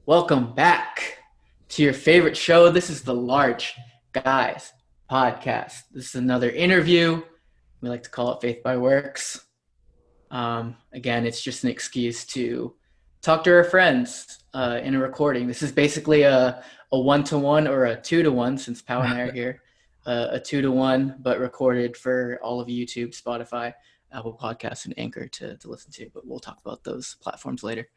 Welcome back to your favorite show. This is the Large Guys podcast. This is another interview. We like to call it Faith by Works. Again, it's just an excuse to talk to our friends in a recording. This is basically a one-to-one or a two-to-one, since Pow and I are here. A two-to-one, but recorded for all of YouTube, Spotify, Apple Podcasts, and Anchor to listen to. But we'll talk about those platforms later.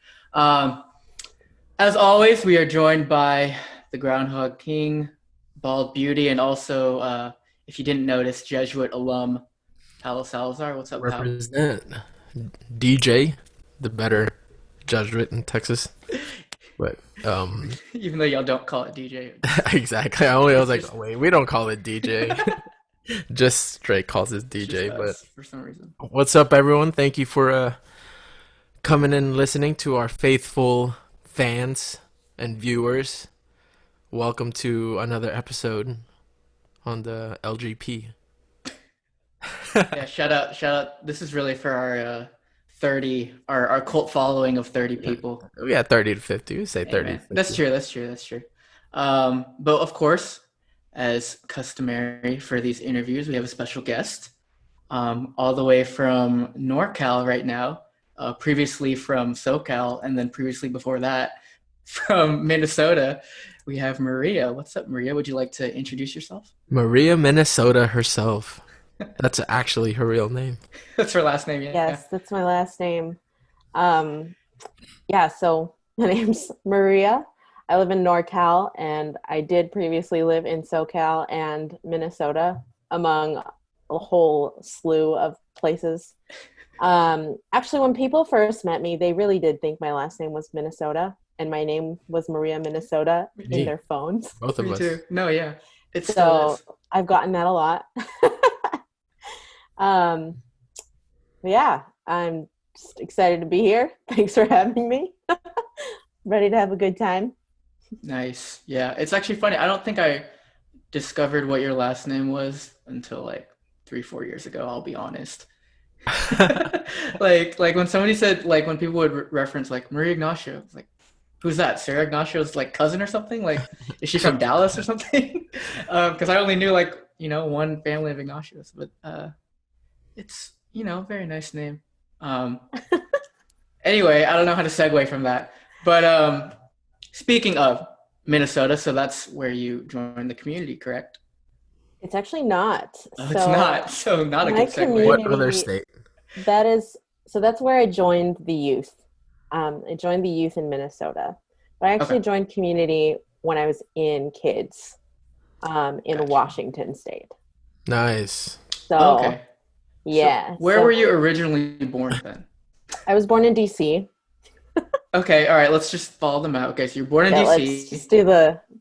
As always, we are joined by the Groundhog King, Bald Beauty, and also, if you didn't notice, Jesuit alum, Paulo Salazar. What's up, Pal? Represent DJ, the better Jesuit in Texas. But Even though y'all don't call it DJ. exactly. I was It's like, just, wait, we don't call it DJ. Just straight calls it it's just DJ. But us for some reason. what's up, everyone? Thank you for coming and listening to our faithful fans and viewers. Welcome to another episode on the LGP. Yeah, shout out. This is really for our 30, our cult following of 30 people. We got 30 to 50. We say 30 to Amen. That's 50. true. That's true. That's true. But of course, as customary for these interviews, we have a special guest, all the way from NorCal right now, previously from SoCal, and then previously before that from Minnesota. We have Maria. What's up, Maria? Would you like to introduce yourself? Maria, Minnesota herself. That's actually her real name. That's her last name, yeah. Yes, that's my last name. Um, yeah, so my name's Maria. I live in NorCal, and I did previously live in SoCal and Minnesota, among a whole slew of places. Actually, when people first met me, they really did think my last name was Minnesota, and my name was Maria Minnesota in their phones. Both of Me us. too. No, yeah. It still So is. I've gotten that a lot. Um, but yeah, I'm just excited to be here. Thanks for having me. Ready to have a good time. Nice. Yeah, it's actually funny. I don't think I discovered what your last name was until like 3, 4 years ago, I'll be honest. Like when somebody said, like when people would reference like Maria Ignacio, it's like, who's that? Sarah Ignacio's like cousin or something? Like, is she from Dallas or something? Because I only knew like, one family of Ignacios, but it's, very nice name. Um, anyway, I don't know how to segue from that. But speaking of Minnesota, so that's where you joined the community, correct? It's actually not. Oh, it's So not. So not a my good segue. What other community, state? that's where I joined the youth. I joined the youth in Minnesota. But I Okay, actually joined community when I was in kids, in gotcha. Washington State. Nice. So Okay. So yeah, where were so you originally born then? I was born in DC. Okay, all right, let's just follow them out. Okay, so you're born in Yeah, let's DC. just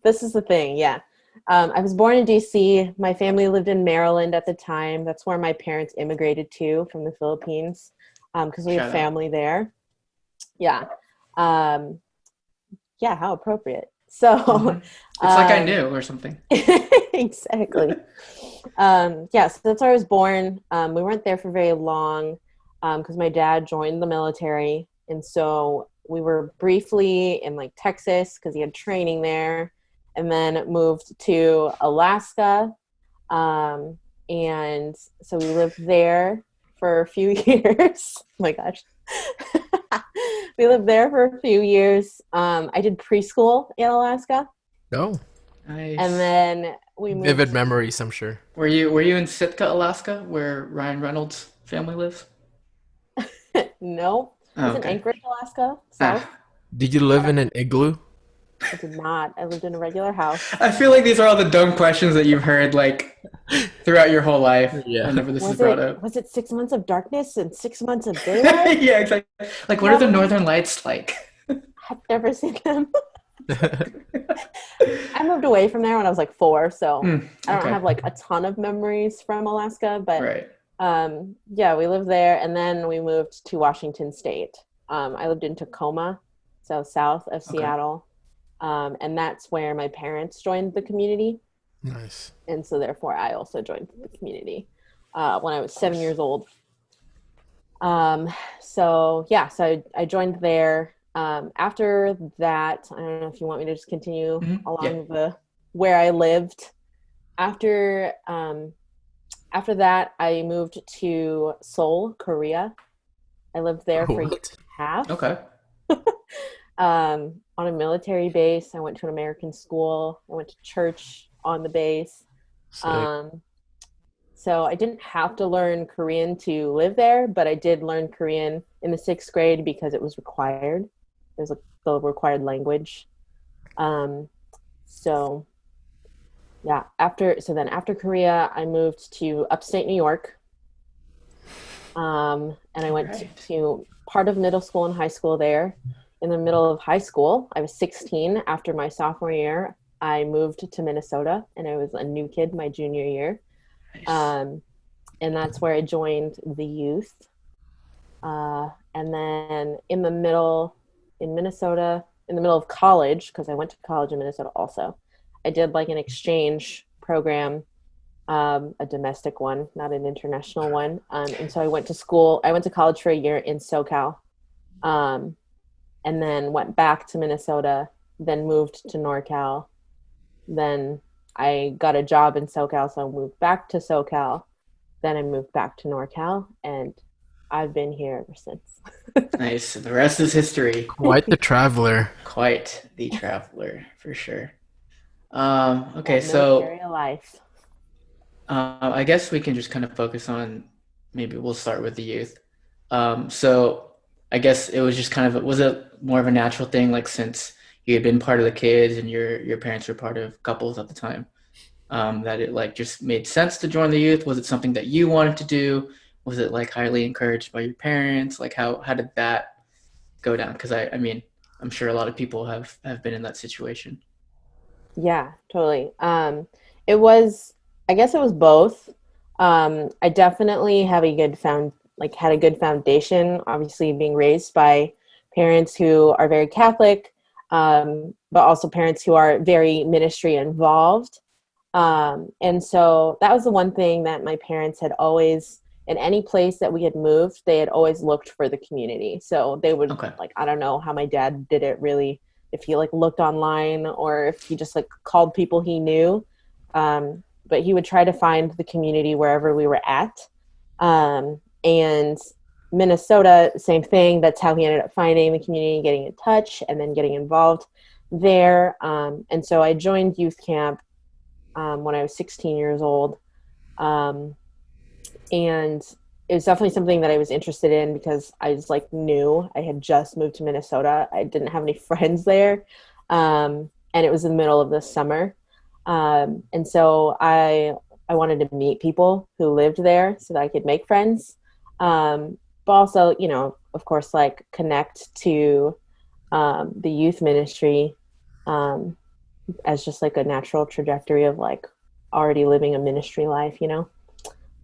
this is the thing. Yeah. I was born in DC. My family lived in Maryland at the time. That's where my parents immigrated to from the Philippines, because we have Shout out. family there. Yeah. Um, yeah, how appropriate. So, Hmm. It's like I um, knew or something. exactly. Yeah, so that's where I was born. We weren't there for very long because my dad joined the military. And so we were briefly in like Texas because he had training there, and then moved to Alaska. Um, and so we lived there for a few years. Oh my gosh. We lived there for a few years. I did preschool in Alaska, Oh, and Nice. then we vivid moved. memories, I'm sure. Were you in Sitka, Alaska, where Ryan Reynolds' family lives? No, I Oh, was in okay. Anchorage, Alaska, south. Ah. Did you live in an igloo? I did not. I lived in a regular house. I feel like these are all the dumb questions that you've heard like throughout your whole life Yeah. whenever this is Was brought it up. was it 6 months of darkness and 6 months of daylight? Yeah, exactly. Like, what are the Probably. Northern Lights like? I've never seen them. I moved away from there when I was like 4, so Hmm, I don't okay. have like a ton of memories from Alaska, but Right. yeah, we lived there, and then we moved to Washington State. I lived in Tacoma, so south of Okay. Seattle, and that's where my parents joined the community, Nice. and so therefore I also joined the community when I was Of 7 course. years old. Um, so yeah, so I joined there. After that, I don't know if you want me to just continue Yeah. along where I lived. After that, I moved to Seoul, Korea. I lived there for a year What? and a half. Okay. On a military base. I went to an American school. I went to church on the base. Sick. Um, so I didn't have to learn Korean to live there, but I did learn Korean in the 6th grade because it was required. It was the required language. Um, so yeah, after Korea, I moved to upstate New York. And I All went right. to part of middle school and high school there. In the middle of high school, I was 16. After my sophomore year, I moved to Minnesota, and I was a new kid my junior year. Nice. Um, and that's where I joined the youth. And then in Minnesota, in the middle of college, because I went to college in Minnesota also, I did like an exchange program, a domestic one, not an international one. And so I went to college for a year in SoCal, um, and then went back to Minnesota, then moved to NorCal. Then I got a job in SoCal, so I moved back to SoCal. Then I moved back to NorCal, and I've been here ever since. Nice. The rest is history. Quite the traveler. Quite the traveler, for sure. Okay, That so military life. I guess we can just kind of focus on maybe we'll start with the youth. So I guess it was just kind of was it more of a natural thing, like since you had been part of the kids and your parents were part of couples at the time, that it like just made sense to join the youth? Was it something that you wanted to do? Was it like highly encouraged by your parents? Like how did that go down? Because I mean I'm sure a lot of people have been in that situation. Yeah, totally. It was, I guess it was both. I definitely have had a good foundation, obviously being raised by parents who are very Catholic, but also parents who are very ministry involved. And so that was the one thing that my parents had always, in any place that we had moved, they had always looked for the community. So they would Okay. like, I don't know how my dad did it really, if he like looked online or if he just like called people he knew. But he would try to find the community wherever we were at. And Minnesota, same thing. That's how he ended up finding the community, getting in touch, and then getting involved there. And so I joined youth camp when I was 16 years old. Um, and it was definitely something that I was interested in because I was like new. I had just moved to Minnesota. I didn't have any friends there. And it was in the middle of the summer. And so I wanted to meet people who lived there so that I could make friends. But also, of course, like connect to the youth ministry, um, as just like a natural trajectory of like already living a ministry life.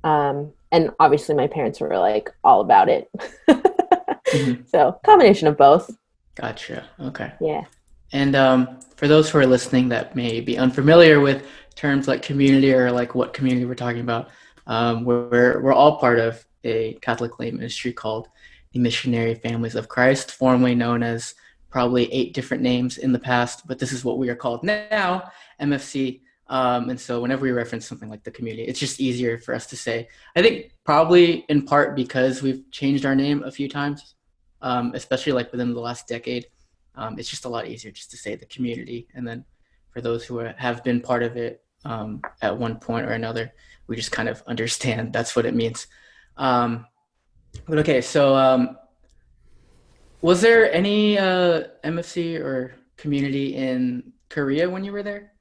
And obviously my parents were like all about it. Hmm. So combination of both. Gotcha. Okay. Yeah. And for those who are listening that may be unfamiliar with terms like community or like what community we're talking about, we're all part of a Catholic lay ministry called the Missionary Families of Christ, formerly known as probably 8 different names in the past, but this is what we are called now, MFC. And so whenever we reference something like the community, it's just easier for us to say. I think probably in part because we've changed our name a few times, especially like within the last decade. It's just a lot easier just to say the community. And then for those who have been part of it at one point or another, we just kind of understand that's what it means. Um, but okay, so was there any MFC or community in Korea when you were there?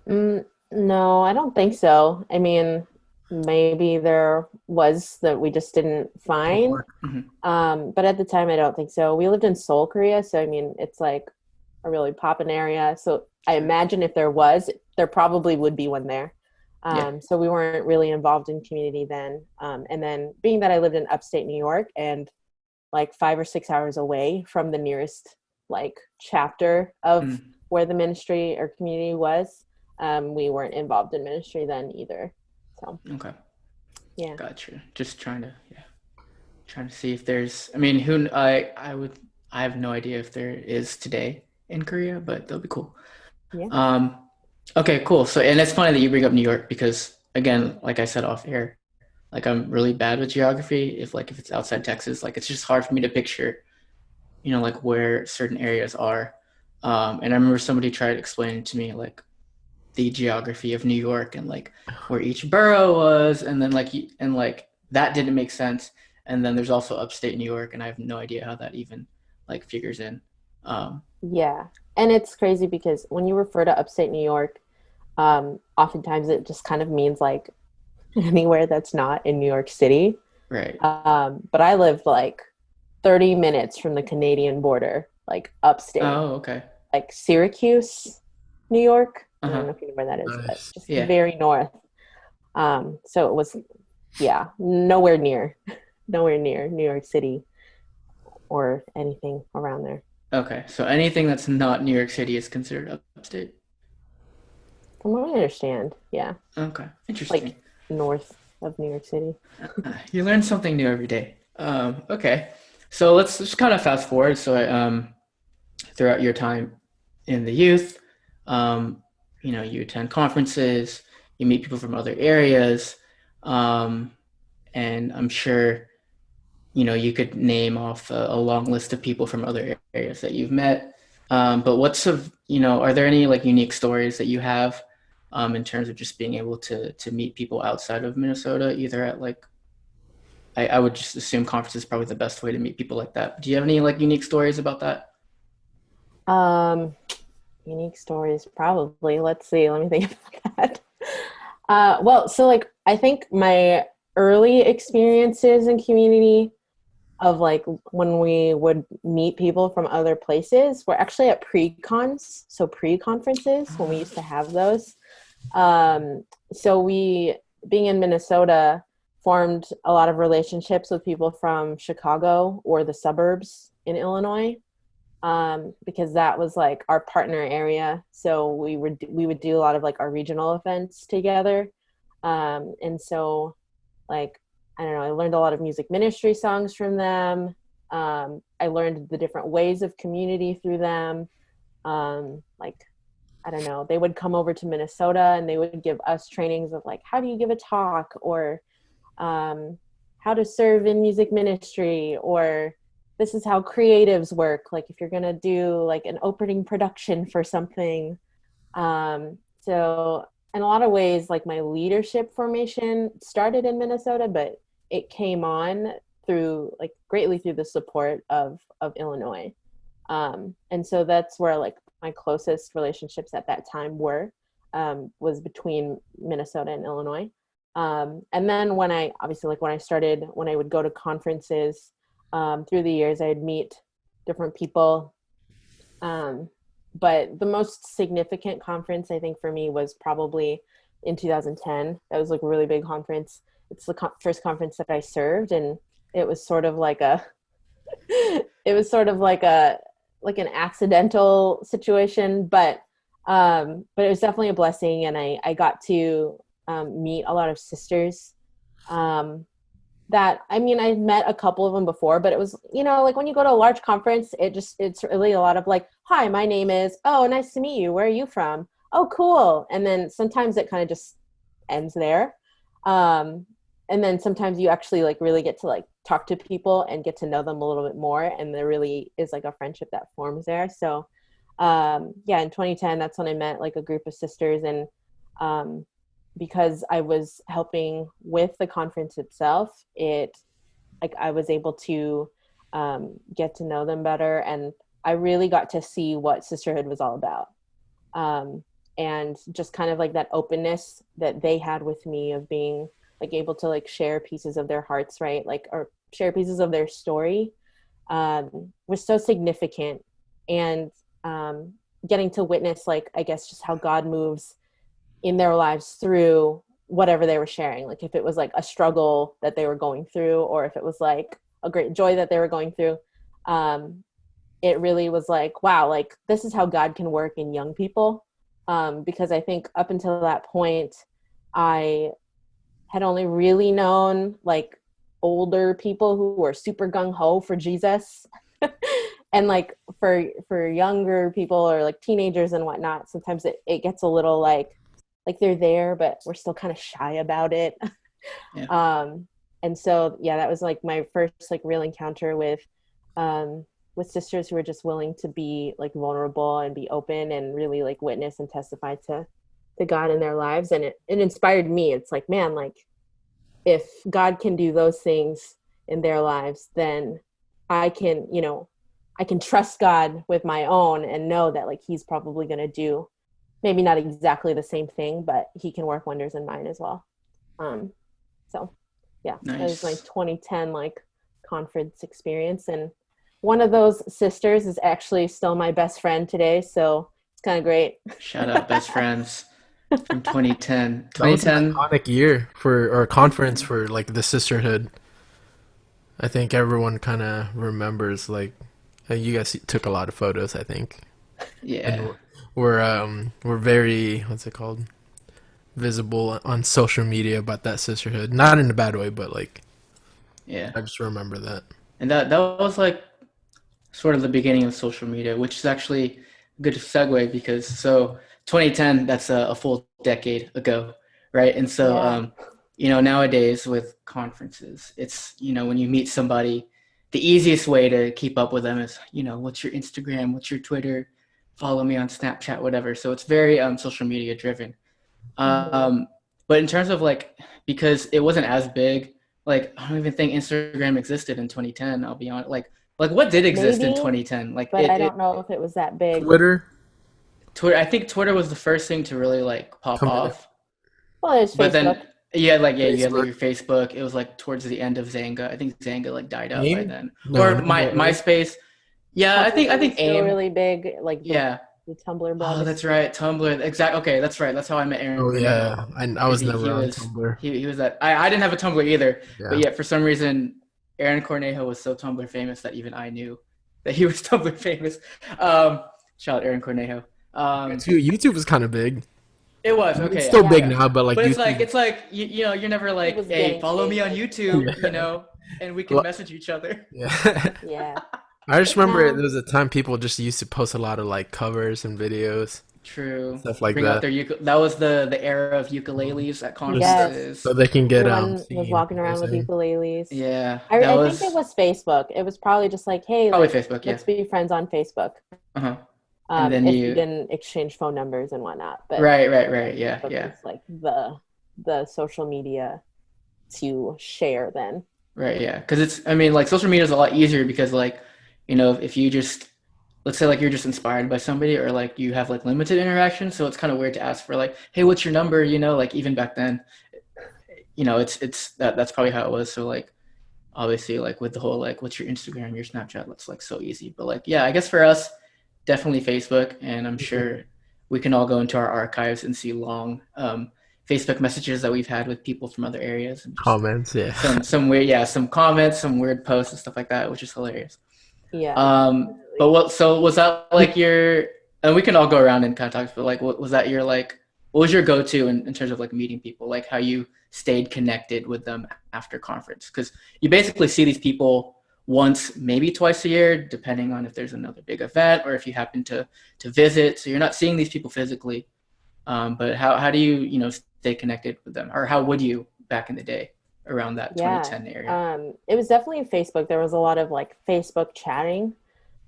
No, I don't think so. I mean, maybe there was that we just didn't find. Mhm. But at the time, I don't think so. We lived in Seoul, Korea, so I mean, it's like a really poppin' area. So I Sure. imagine if there was, there probably would be one there. Yeah. So we weren't really involved in community then. And then being that I lived in upstate New York and like 5 or 6 hours away from the nearest like chapter of Mm. where the ministry or community was, we weren't involved in ministry then either. So Okay. yeah. Gotcha. Just trying to see if there's. I mean, who I would I have no idea if there is today in Korea, but that'll be cool. Yeah. Um, okay, cool. So, and it's funny that you bring up New York because, again, like I said off air, like I'm really bad with geography. If it's outside Texas, like it's just hard for me to picture, like where certain areas are. And I remember somebody tried explaining to me like the geography of New York and like where each borough was, and then like that didn't make sense. And then there's also upstate New York, and I have no idea how that even like figures in. Um, Yeah. And it's crazy because when you refer to upstate New York, oftentimes it just kind of means like anywhere that's not in New York City. right. But I live like 30 minutes from the Canadian border, like upstate, Oh, okay. like Syracuse, New York. I don't Uh-huh. know if you know where that is, but Nice. just Yeah. very north. So it was, yeah, nowhere near New York City or anything around there. Okay. So anything that's not New York City is considered upstate. From what I understand, yeah, Okay. Interesting. like north of New York City. You learn something new every day. Okay. So let's just kind of fast forward. So throughout your time in the youth, you attend conferences, you meet people from other areas, um, and I'm sure, you could name off a long list of people from other areas that you've met. But are there any like unique stories that you have in terms of just being able to meet people outside of Minnesota, either at like I would just assume conference is probably the best way to meet people like that. Do you have any like unique stories about that? Um, Unique stories, probably. Let's see. Let me think about that. Well, so like I think my early experiences in community of like when we would meet people from other places were actually at pre-cons, so pre-conferences when we used to have those. So we, being in Minnesota, formed a lot of relationships with people from Chicago or the suburbs in Illinois, because that was like our partner area. So we would do a lot of like our regional events together. And so like, I don't know, I learned a lot of music ministry songs from them. I learned the different ways of community through them. Like, I don't know, they would come over to Minnesota and they would give us trainings of like, how do you give a talk, or how to serve in music ministry, or this is how creatives work. Like if you're going to do like an opening production for something. So in a lot of ways, like my leadership formation started in Minnesota, but it came on through like greatly through the support of Illinois. And so that's where like my closest relationships at that time was between Minnesota and Illinois. And then when I would go to conferences, through the years, I'd meet different people. But the most significant conference I think for me was probably in 2010. That was like a really big conference. It's the first conference that I served, and it was sort of like an accidental situation, but it was definitely a blessing, and I got to meet a lot of sisters. That, I mean, I've met a couple of them before, but it was, like when you go to a large conference, it's really a lot of like, hi, my name is, oh, nice to meet you. Where are you from? Oh, cool. And then sometimes it kind of just ends there. And then sometimes you actually like really get to like talk to people and get to know them a little bit more. And there really is like a friendship that forms there. So, yeah, in 2010, that's when I met like a group of sisters, and, because I was helping with the conference itself, I was able to get to know them better, and I really got to see what sisterhood was all about, and just kind of like that openness that they had with me of being like able to like share pieces of their hearts, right? Like, or share pieces of their story, was so significant, and getting to witness like, I guess, just how God moves in their lives through whatever they were sharing. Like if it was like a struggle that they were going through, or if it was like a great joy that they were going through, it really was like, wow, like this is how God can work in young people. Because I think up until that point, I had only really known like older people who were super gung-ho for Jesus. and like for younger people or like teenagers and whatnot, sometimes it gets a little like they're there, but we're still kind of shy about it. Yeah. And so yeah, that was like my first like real encounter with sisters who were just willing to be like vulnerable and be open and really like witness and testify to God in their lives. And it inspired me. It's like, man, like if God can do those things in their lives, then I can, I can trust God with my own and know that like he's probably going to do maybe not exactly the same thing, but he can work wonders in mine as well. So yeah, Nice. That was my 2010 like conference experience. And one of those sisters is actually still my best friend today. So it's kind of great. Shout out best friends from 2010. That was an 2010. iconic year or conference for like the sisterhood. I think everyone kind of remembers like you guys took a lot of photos, I think. Yeah. And we're very, what's it called, visible on social media about that sisterhood. Not in a bad way, but like Yeah. I just remember that. And that was like sort of the beginning of social media, which is actually a good segue because 2010, that's a full decade ago, right? And so nowadays with conferences, it's when you meet somebody, the easiest way to keep up with them is what's your Instagram, what's your Twitter, follow me on Snapchat, whatever. So it's very social media driven. But in terms of like, because it wasn't as big, like I don't even think Instagram existed in 2010. I'll be honest. Like what did exist in Maybe, 2010? Like but I don't know if it was that big. Twitter, I think Twitter was the first thing to really like pop come in. off. Well, there's But Facebook. then you had like your Facebook. Facebook. It was like towards the end of Zanga. I think Zanga like died out by AIM? then. No, Or not that way. MySpace. Yeah, I think Tumblr was still AIM. really big, like Yeah. the Tumblr Oh, blogs. that's right. Tumblr. Exactly. Okay, that's right. That's how I met Aaron Oh Cornejo. yeah, I was Because never he on was Tumblr. he was that I didn't have a Tumblr either. Yeah. But yet for some reason Aaron Cornejo was so Tumblr famous that even I knew that he was Tumblr famous. Shout out Aaron Cornejo. YouTube was kind of big. It was okay. It's still yeah, big yeah. now, but like But YouTube, it's like you're never like, was hey, getting follow me on big. YouTube, Yeah. and we can Well- message each other. yeah. Yeah. I just remember Yeah. there was a time people just used to post a lot of like covers and videos, True. stuff like Bring out that, their that was the era of ukuleles at conferences. so they can get Everyone was seen, walking you know around what with I'm saying? ukuleles. Yeah, I that think it was Facebook. It was probably just like, hey, probably like, Facebook. Yeah. let's be friends on Facebook. Uh-huh. And then if you we didn't exchange phone numbers and whatnot. But right. Yeah, Facebook yeah. was like the social media to share then. Right, yeah. Because like social media is a lot easier because like, if you just let's say like you're just inspired by somebody or like you have like limited interaction, so it's kind of weird to ask for like, hey, what's your number? Like even back then, it's that's probably how it was. So like obviously like with the whole like what's your Instagram, your Snapchat, that's like so easy. But like yeah, I guess for us, definitely Facebook, and I'm sure we can all go into our archives and see long Facebook messages that we've had with people from other areas and just Comments, yeah. some weird some comments, some weird posts and stuff like that, which is hilarious. Yeah. But so was that like your, and we can all go around and kind of talk, but like what was that your like, what was your go-to in terms of like meeting people, like how you stayed connected with them after conference? Because you basically see these people once, maybe twice a year, depending on if there's another big event or if you happen to visit. So you're not seeing these people physically. But how do you stay connected with them, or how would you back in the day around that 2010 area? It was definitely Facebook. There was a lot of like Facebook chatting.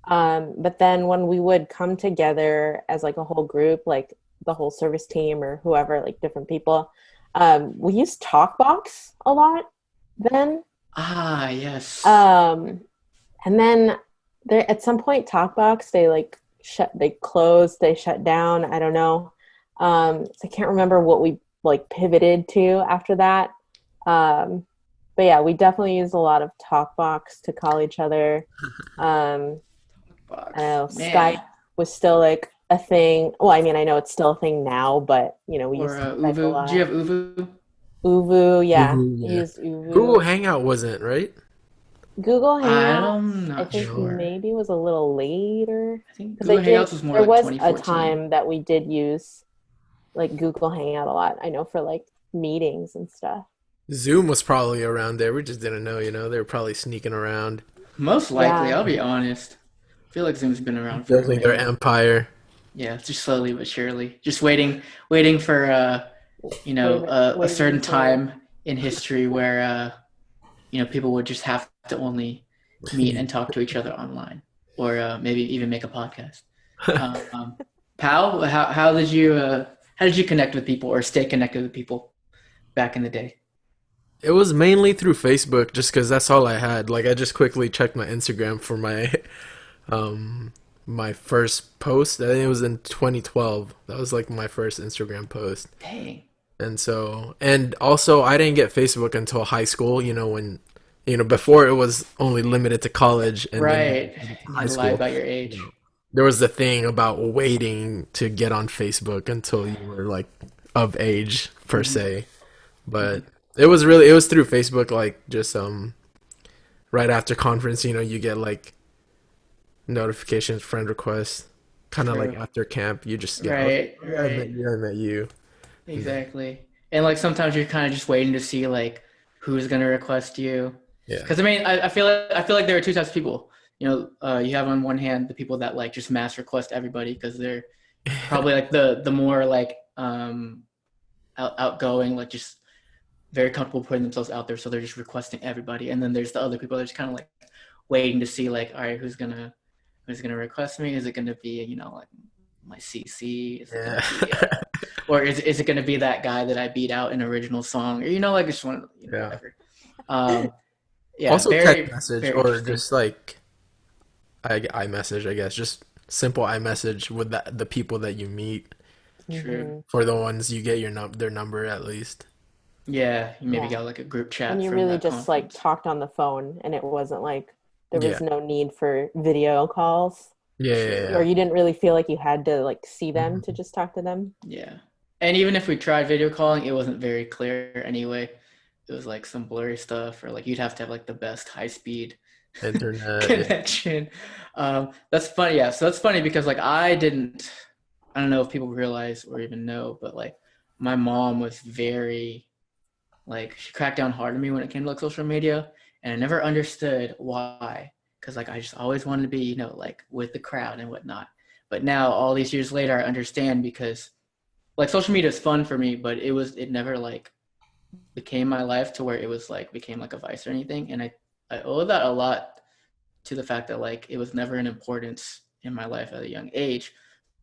But then when we would come together as like a whole group, like the whole service team or whoever, like different people, we used TalkBox a lot then. Ah, yes. And then there at some point TalkBox, they closed, they shut down. I don't know. So I can't remember what we like pivoted to after that. But yeah, we definitely used a lot of TalkBox to call each other. I don't know, Skype was still like a thing. Well, I mean, I know it's still a thing now, but we used to Skype a lot. Do you have Uvu? Uvu, yeah. Uvu, yeah. I used Uvu. Google Hangout wasn't, right? Google Hangouts, I'm I not think sure. maybe was a little later. I think 'Cause Google Hangouts was more there like was a 2014. time that we did use like Google Hangout a lot. I know for like meetings and stuff. Zoom was probably around there. We just didn't know, they were probably sneaking around. Most likely, Yeah. I'll be honest. feel like Zoom's been around for a Building their minute. empire. Yeah, just slowly but surely. Just waiting for a Waving the certain flag. time in history where people would just have to only meet and talk to each other online, or maybe even make a podcast. Um, Pal, how did you connect with people or stay connected with people back in the day? It was mainly through Facebook, just because that's all I had. Like, I just quickly checked my Instagram for um my first post. I think it was in 2012. That was like my first Instagram post. Dang. And also I didn't get Facebook until high school. When before it was only limited to college, and then Right. You high had to lie school. about your You age. know, there was the thing about waiting to get on Facebook until you were like of age per Hmm. se. But it was through Facebook, like just right after conference, you get like notifications, friend requests, kind of like True. after camp, you just get, oh, Right. yeah, I met Right. you, I met you. And Exactly. And like sometimes you're kind of just waiting to see like who's gonna request you. yeah, Because I mean, I feel like there are two types of people. You have on one hand the people that like just mass request everybody because they're probably like the more like outgoing, like just very comfortable putting themselves out there, so they're just requesting everybody. And then there's the other people that are just kind of like waiting to see like, all right, who's gonna request me? Is it gonna be like my CC? Is it yeah. gonna be or is it gonna be that guy that I beat out in original song? Or like just one Yeah. whatever. Um, yeah, Also text very message very or interesting. just like iMessage, I guess. Just simple iMessage with the people that you meet, True. Hmm. for the ones you get their number at least. Yeah, you maybe Yeah. got like a group And chat you from really that just like conference. talked on the phone, and it wasn't like there Yeah. was no need for video calls, Yeah, yeah, True. or yeah. you didn't really feel like you had to like see them to Mhm. just talk to them. Yeah. And even if we tried video calling, it wasn't very clear anyway. It was like some blurry stuff, or like you'd have to have like the best high speed Internet, yeah. connection. That's funny. Yeah. So that's funny because like I don't know if people realize or even know, but like my mom was very like she cracked down hard on me when it came to like social media, and I never understood why. Because like I just always wanted to be like with the crowd and whatnot. But now all these years later, I understand because like social media is fun for me, but it never like became my life to where it was like became like a vice or anything. And I owe that a lot to the fact that like it was never an importance in my life at a young age.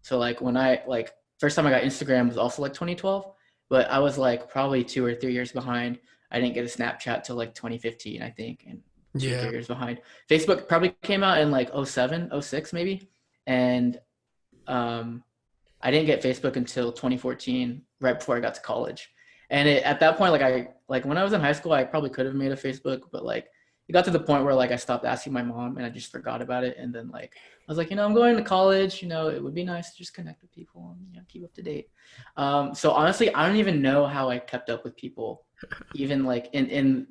So like when I like first time I got Instagram was also like 2012, but I was like probably 2 or 3 years behind. I didn't get a Snapchat till like 2015, I think, and two or three Yeah. years behind. Facebook probably came out in like '07, '06 maybe, and um, I didn't get Facebook until 2014, right before I got to college. And at that point, like when I was in high school, I probably could have made a Facebook, but like it got to the point where like I stopped asking my mom and I just forgot about it. And then like I was like, I'm going to college. It would be nice to just connect with people and keep up to date. So honestly, I don't even know how I kept up with people, even like in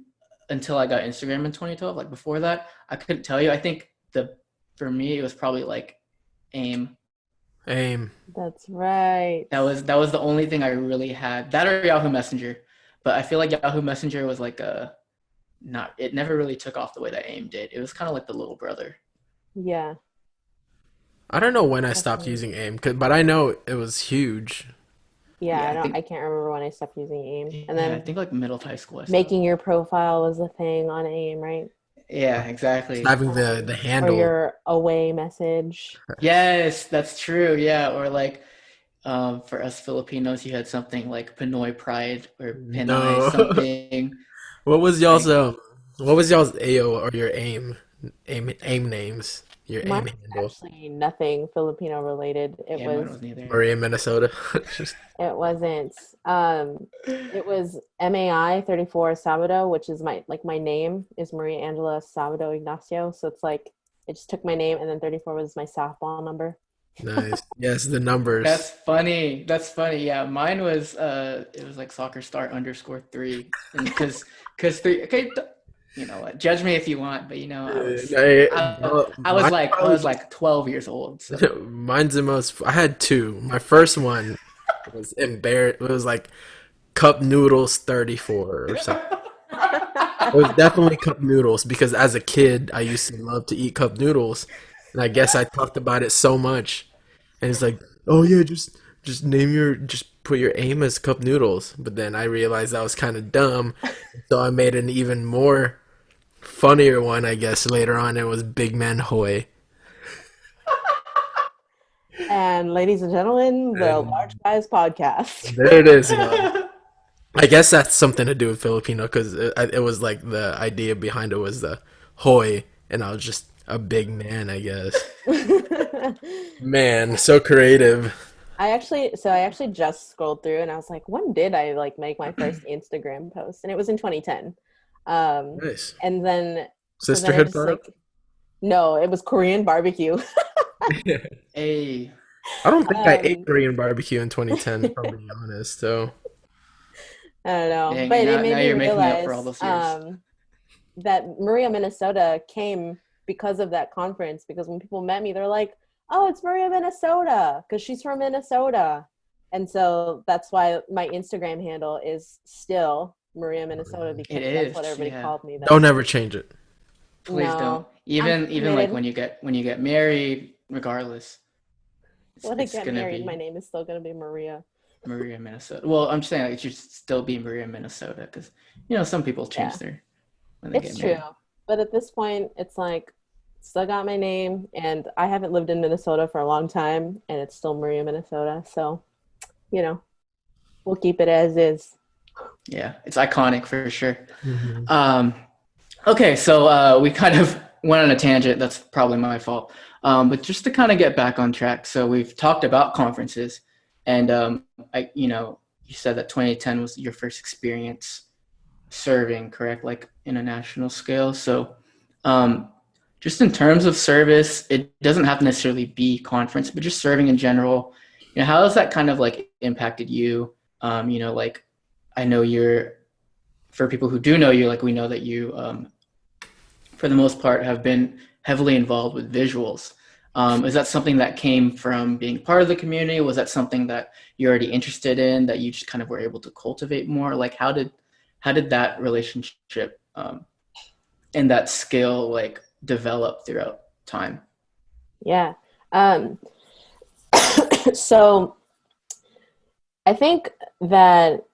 until I got Instagram in 2012. Like before that, I couldn't tell you. I think the for me it was probably like AIM. AIM. That's right. That was the only thing I really had. That or Yahoo Messenger. But I feel like Yahoo Messenger was like a not it never really took off the way that AIM did. It was kind of like the little brother. Yeah, I don't know when I stopped definitely. using AIM, but I know it was huge. Yeah, Yeah, I can't remember when I stopped using AIM. And I then think like middle of high school I stopped. making your profile was a thing on AIM, right? Yeah, exactly. Having the Or handle. your away message. Yes, that's true. Yeah, or like for us Filipinos, you had something like Pinoy Pride or Pinay No. something What was y'all's like. AO or your AIM names? Your Mine AIM was handle. actually nothing Filipino related. Yeah, mine wasn't either. Maria, Minnesota. It wasn't it was MAI 34 Sabado, which is my name is Maria Angela Sabado Ignacio. So it's like it just took my name, and then 34 was my softball number. Nice. Yes, the numbers. That's funny. That's funny. Yeah, mine was it was like soccer star _3, and because three. Okay, you know what? Judge me if you want, but I was like 12 years old. So Mine's the most. I had two. My first one was embarrassed. It was like cup noodles 34 or something. It was definitely cup noodles because as a kid I used to love to eat cup noodles, And I guess I talked about it so much, and it's like, oh yeah, just put your aim as cup noodles. But then I realized that was kind of dumb, so I made an even more funnier one, I guess, later on. It was Big Man Hoy. And ladies and gentlemen, the Large And Guys Podcast. there it is, y'all. I guess that's something to do with Filipino because it was like the idea behind it was the Hoy, and I was just a big man, I guess. Man, so creative. I actually just scrolled through and I was like, when did I like make my first Instagram post? And it was in 2010. Um, Nice. and then so then I Sisterhood just brought up? like no, it was Korean barbecue. Hey, I don't think I ate um, Korean barbecue in 2010, if I'm being honest. So I don't know, dang, but and it now made me you're making up for all realize those years. that Maria, Minnesota came because of that conference. Because when people met me, they're like, "Oh, it's Maria, Minnesota," because she's from Minnesota, and so that's why my Instagram handle is still Maria, Minnesota, It because that's what is, everybody yeah. called me don't then. ever change it. Please don't. No, I'm Even like committed. when you get married, regardless, When I it's get gonna married, my be name is still gonna be Maria. Maria, Minnesota. Well, I'm just saying like, it should still be Maria, Minnesota, because some people change Yeah, their when they get it's true. married. But at this point, it's like still got my name, and I haven't lived in Minnesota for a long time, and it's still Maria, Minnesota. So you know, we'll keep it as is. Yeah, it's iconic for sure. Hmm. Um, okay, so we kind of went on a tangent. That's probably my fault. But just to kind of get back on track, so we've talked about conferences, and you said that 2010 was your first experience serving, correct? Like in a national scale. So, um, just in terms of service, it doesn't have to necessarily be conference, but just serving in general. How has that kind of like impacted you? Like I know you're for people who do know you, like we know that you for the most part, have been heavily involved with visuals. Is that something that came from being part of the community? Was that something that you're already interested in that you just kind of were able to cultivate more? Like how did that relationship and that skill like develop throughout time? Yeah. Um, so I think that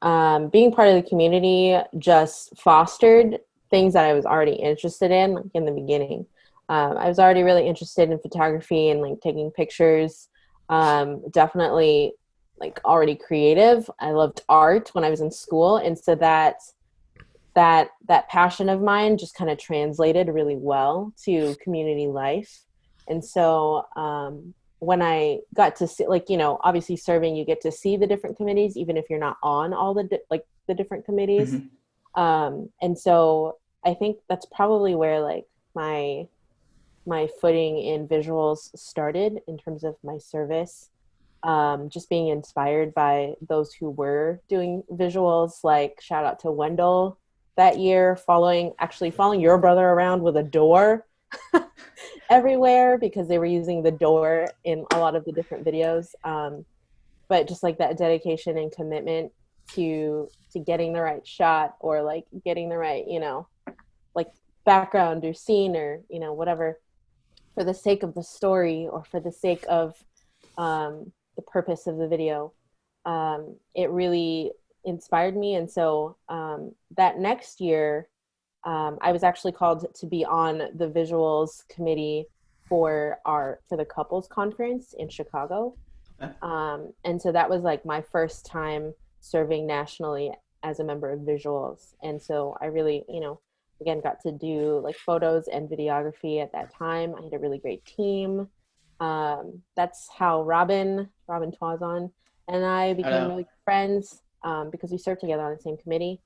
being part of the community just fostered things that I was already interested in, like in the beginning. I was already really interested in photography and like taking pictures. Definitely like already creative. I loved art when I was in school, and so that passion of mine just kind of translated really well to community life. And so when I got to see, like, obviously serving, you get to see the different committees, even if you're not on all the different committees. Mm-hmm. And so I think that's probably where like my footing in visuals started in terms of my service. Just being inspired by those who were doing visuals, like shout out to Wendell that year, following your brother around with a door everywhere because they were using the door in a lot of the different videos. But just like that dedication and commitment to getting the right shot, or like getting the right, like background or scene, or whatever, for the sake of the story or for the sake of the purpose of the video. It really inspired me. And so that next year, I was actually called to be on the visuals committee for the couples conference in Chicago. Okay. And so that was like my first time serving nationally as a member of visuals. And so I really, again, got to do like photos and videography at that time. I had a really great team. That's how Robin Twazon and I Shout became really out. good friends, because we served together on the same committee.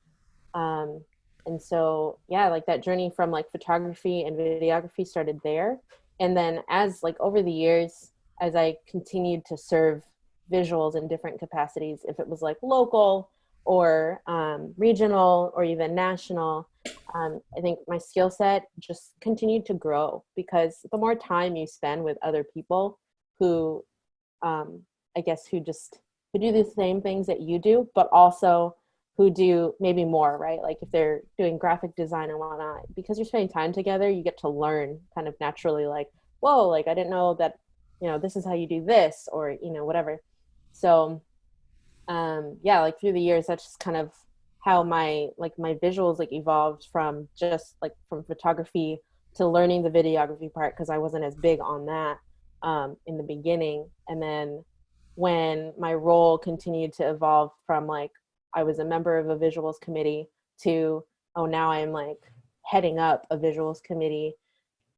Um, and so, yeah, like that journey from like photography and videography started there. And then as like over the years, as I continued to serve visuals in different capacities, if it was like local or regional or even national, I think my skill set just continued to grow, because the more time you spend with other people who, I guess, who do the same things that you do, but also who do maybe more, right? Like if they're doing graphic design or whatnot, because you're spending time together, you get to learn kind of naturally, like, whoa, like I didn't know that, this is how you do this, or, whatever. So yeah, like through the years, that's just kind of how my visuals like evolved from just like from photography to learning the videography part, because I wasn't as big on that in the beginning. And then when my role continued to evolve from like I was a member of a visuals committee to, oh, now I'm like heading up a visuals committee,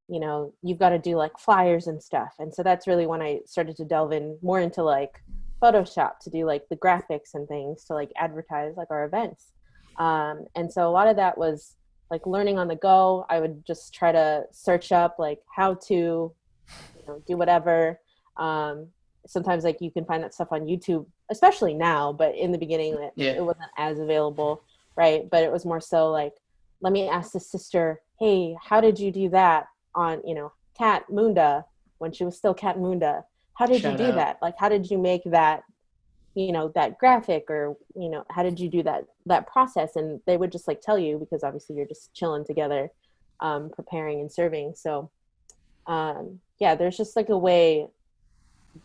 you've got to do like flyers and stuff. And so that's really when I started to delve in more into like Photoshop to do like the graphics and things to like advertise like our events. And so a lot of that was like learning on the go. I would just try to search up like how to, do whatever. Sometimes like you can find that stuff on YouTube, especially now, but in the beginning it wasn't as available, right? But it was more so like, let me ask the sister, hey, how did you do that on, Cat Munda, when she was still Cat Munda? How did you do that? Like, how did you make that, that graphic, or, how did you do that process? And they would just like tell you, because obviously you're just chilling together, preparing and serving. So, yeah, there's just like a way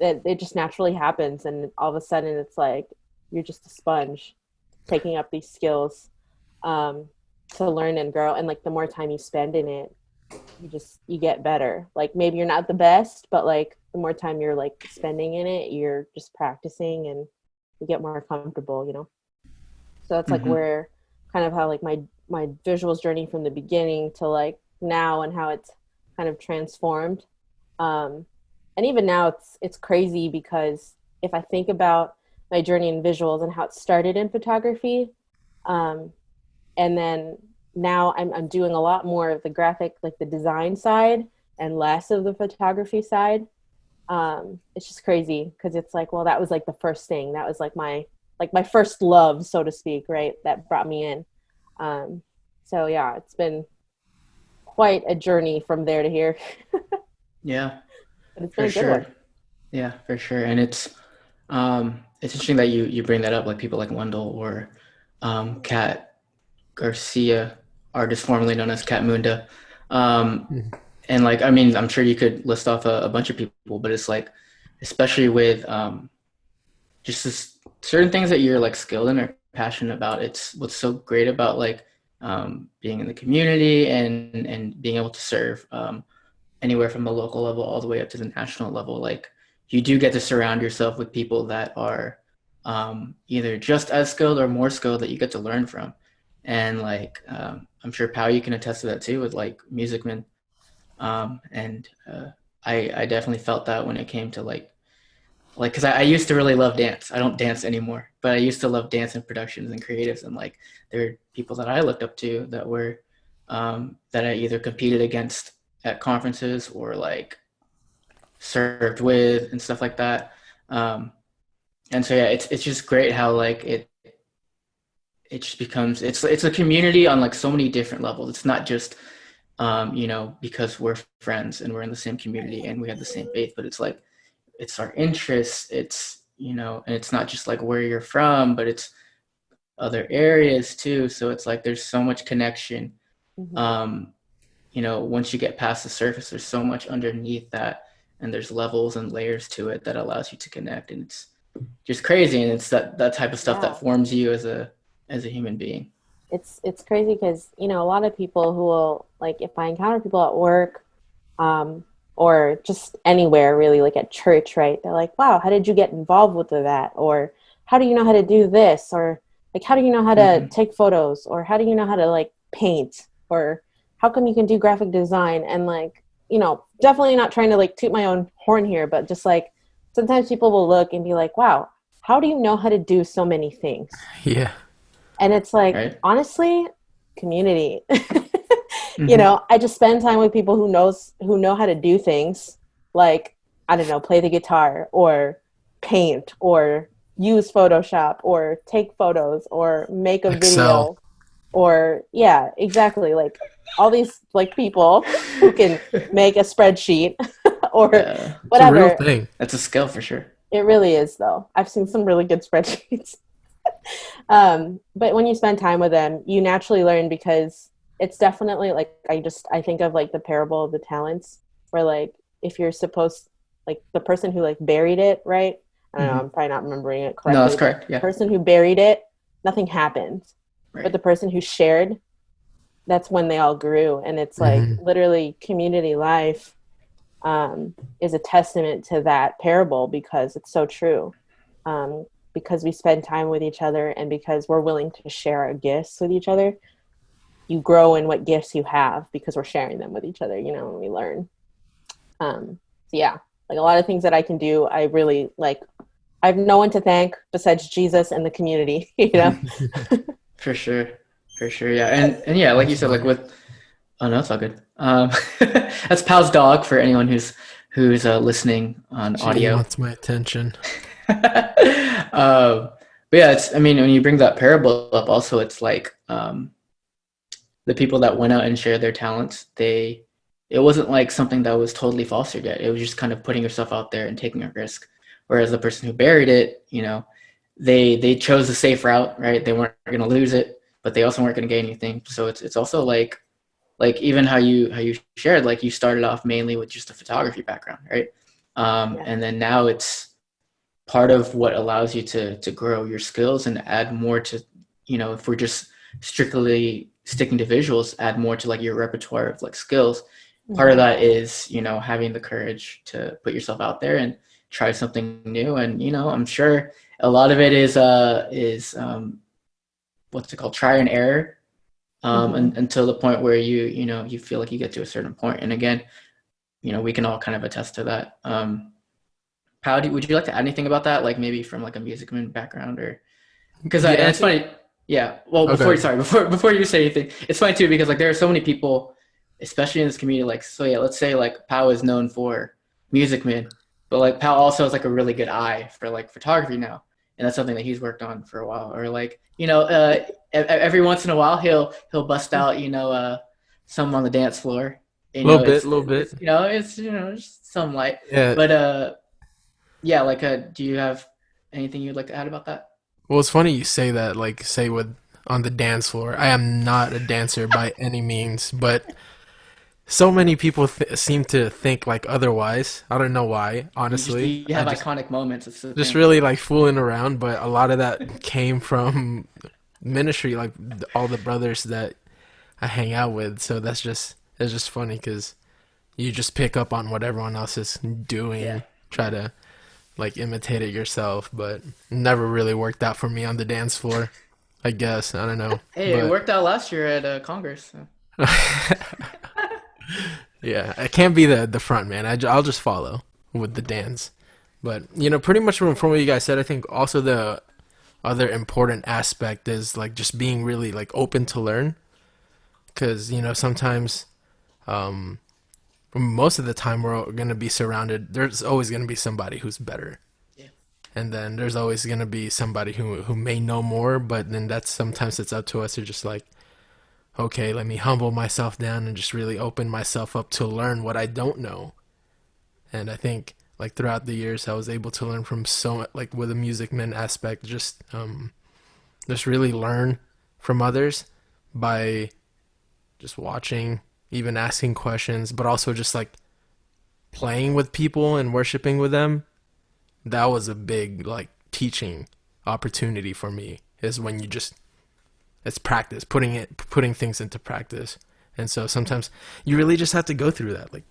that it just naturally happens. And all of a sudden it's like, you're just a sponge taking up these skills, to learn and grow. And like, the more time you spend in it, you get better. Like maybe you're not the best, but like the more time you're like spending in it, you're just practicing and you get more comfortable, So that's like where kind of how like my visuals journey from the beginning to like now, and how it's kind of transformed. And even now it's crazy, because if I think about my journey in visuals and how it started in photography, and then now I'm doing a lot more of the graphic, like the design side, and less of the photography side. It's just crazy, because it's like, well, that was like the first thing. That was like my first love, so to speak, right? That brought me in. So yeah, it's been quite a journey from there to here. Yeah, But it's been for a good sure. one. Yeah, for sure. And it's interesting that you bring that up, like people like Wendell or Kat Garcia, artist formerly known as Cat Munda. And like, I mean, I'm sure you could list off a bunch of people, but it's like, especially with just this, certain things that you're like skilled in or passionate about. It's what's so great about like being in the community and being able to serve anywhere from the local level all the way up to the national level. Like you do get to surround yourself with people that are either just as skilled or more skilled that you get to learn from. And like, I'm sure Pao, you can attest to that too with like Musicman. And I definitely felt that when it came to like, cause I used to really love dance. I don't dance anymore, but I used to love dance and productions and creatives. And like, there are people that I looked up to that were, that I either competed against at conferences or like served with and stuff like that. And so, yeah, it's just great how like it just becomes, it's a community on like so many different levels. It's not just, because we're friends and we're in the same community and we have the same faith, but it's like, it's our interests, it's, and it's not just like where you're from, but it's other areas too. So it's like, there's so much connection. Once you get past the surface, there's so much underneath that, and there's levels and layers to it that allows you to connect. And it's just crazy. And it's that type of stuff that forms you as a human being. It's crazy, because a lot of people who will, like, if I encounter people at work, or just anywhere really, like at church, right, they're like, wow, how did you get involved with that? Or how do you know how to do this? Or like, how do you know how to take photos? Or how do you know how to like paint? Or how come you can do graphic design? And like, definitely not trying to like toot my own horn here, but just like sometimes people will look and be like, wow, how do you know how to do so many things? Yeah. And it's like, right? Honestly, community. I just spend time with people who know how to do things, like, I don't know, play the guitar or paint or use Photoshop or take photos or make a Excel. video, or yeah, exactly. Like all these like people who can make a spreadsheet or Yeah, It's a real whatever. thing. that's a skill for sure. It really is, though. I've seen some really good spreadsheets. But when you spend time with them, you naturally learn, because it's definitely like, I think of like the parable of the talents, where like if you're supposed, like the person who like buried it, right? I don't know, I'm probably not remembering it No, correctly. that's correct. The Yeah. person who buried it, nothing happened. But Right. the person who shared, that's when they all grew. And it's like literally community life is a testament to that parable, because it's so true. Because we spend time with each other and because we're willing to share our gifts with each other, you grow in what gifts you have because we're sharing them with each other, you know, and we learn. So yeah, like a lot of things that I can do, I really like, I have no one to thank besides Jesus and the community, you know? For sure. For sure. Yeah. And yeah, like you said, like with, oh no, it's all good. That's Pal's dog for anyone who's listening on She audio. wants my attention. But yeah, it's, I mean, when you bring that parable up also, it's like, the people that went out and shared their talents, it wasn't like something that was totally fostered yet. It was just kind of putting yourself out there and taking a risk. Whereas the person who buried it, you know, they chose the safe route, right? They weren't going to lose it, but they also weren't going to gain anything. So it's also like even how you shared, like you started off mainly with just a photography background, right? And then now it's part of what allows you to grow your skills and add more to, you know, if we're just strictly sticking to visuals, add more to like your repertoire of like skills. Part of that is, you know, having the courage to put yourself out there and try something new. And, you know, I'm sure a lot of it is what's it called? Try and error. Until the point where you know, you feel like you get to a certain point. And again, you know, we can all kind of attest to that. Would you like to add anything about that? Like maybe from like a musicman background, or because it's funny. Yeah. Well, before you say anything, it's funny too, because like there are so many people, especially in this community, like, so yeah, let's say like Pao is known for Music Man, but like Pao also has like a really good eye for like photography now. And that's something that he's worked on for a while. Or like, you know, every once in a while he'll bust out, you know, some on the dance floor. You know, Little bit. you know, it's, you know, just some light. Yeah. But yeah, like do you have anything you'd like to add about that? Well, it's funny you say that, like, say with on the dance floor. I am not a dancer by any means, but so many people seem to think like otherwise. I don't know why, honestly. You have iconic moments. It's the Just thing. really like fooling around, but a lot of that came from ministry, like all the brothers that I hang out with. So it's just funny because you just pick up on what everyone else is doing, try to like imitate it yourself, but never really worked out for me on the dance floor. I guess I don't know. Hey, it worked out last year at Congress. So. Yeah, I can't be the front man. I'll just follow with the dance. But you know, pretty much from what you guys said, I think also the other important aspect is like just being really like open to learn, because you know sometimes, most of the time we're gonna be surrounded. There's always gonna be somebody who's better. And then there's always going to be somebody who may know more, but then sometimes it's up to us to just like, okay, let me humble myself down and just really open myself up to learn what I don't know. And I think like throughout the years, I was able to learn from like with the Music Man aspect, just really learn from others by just watching, even asking questions, but also just like playing with people and worshiping with them. That was a big like teaching opportunity for me, is when it's practice, putting things into practice. And so sometimes you really just have to go through that, like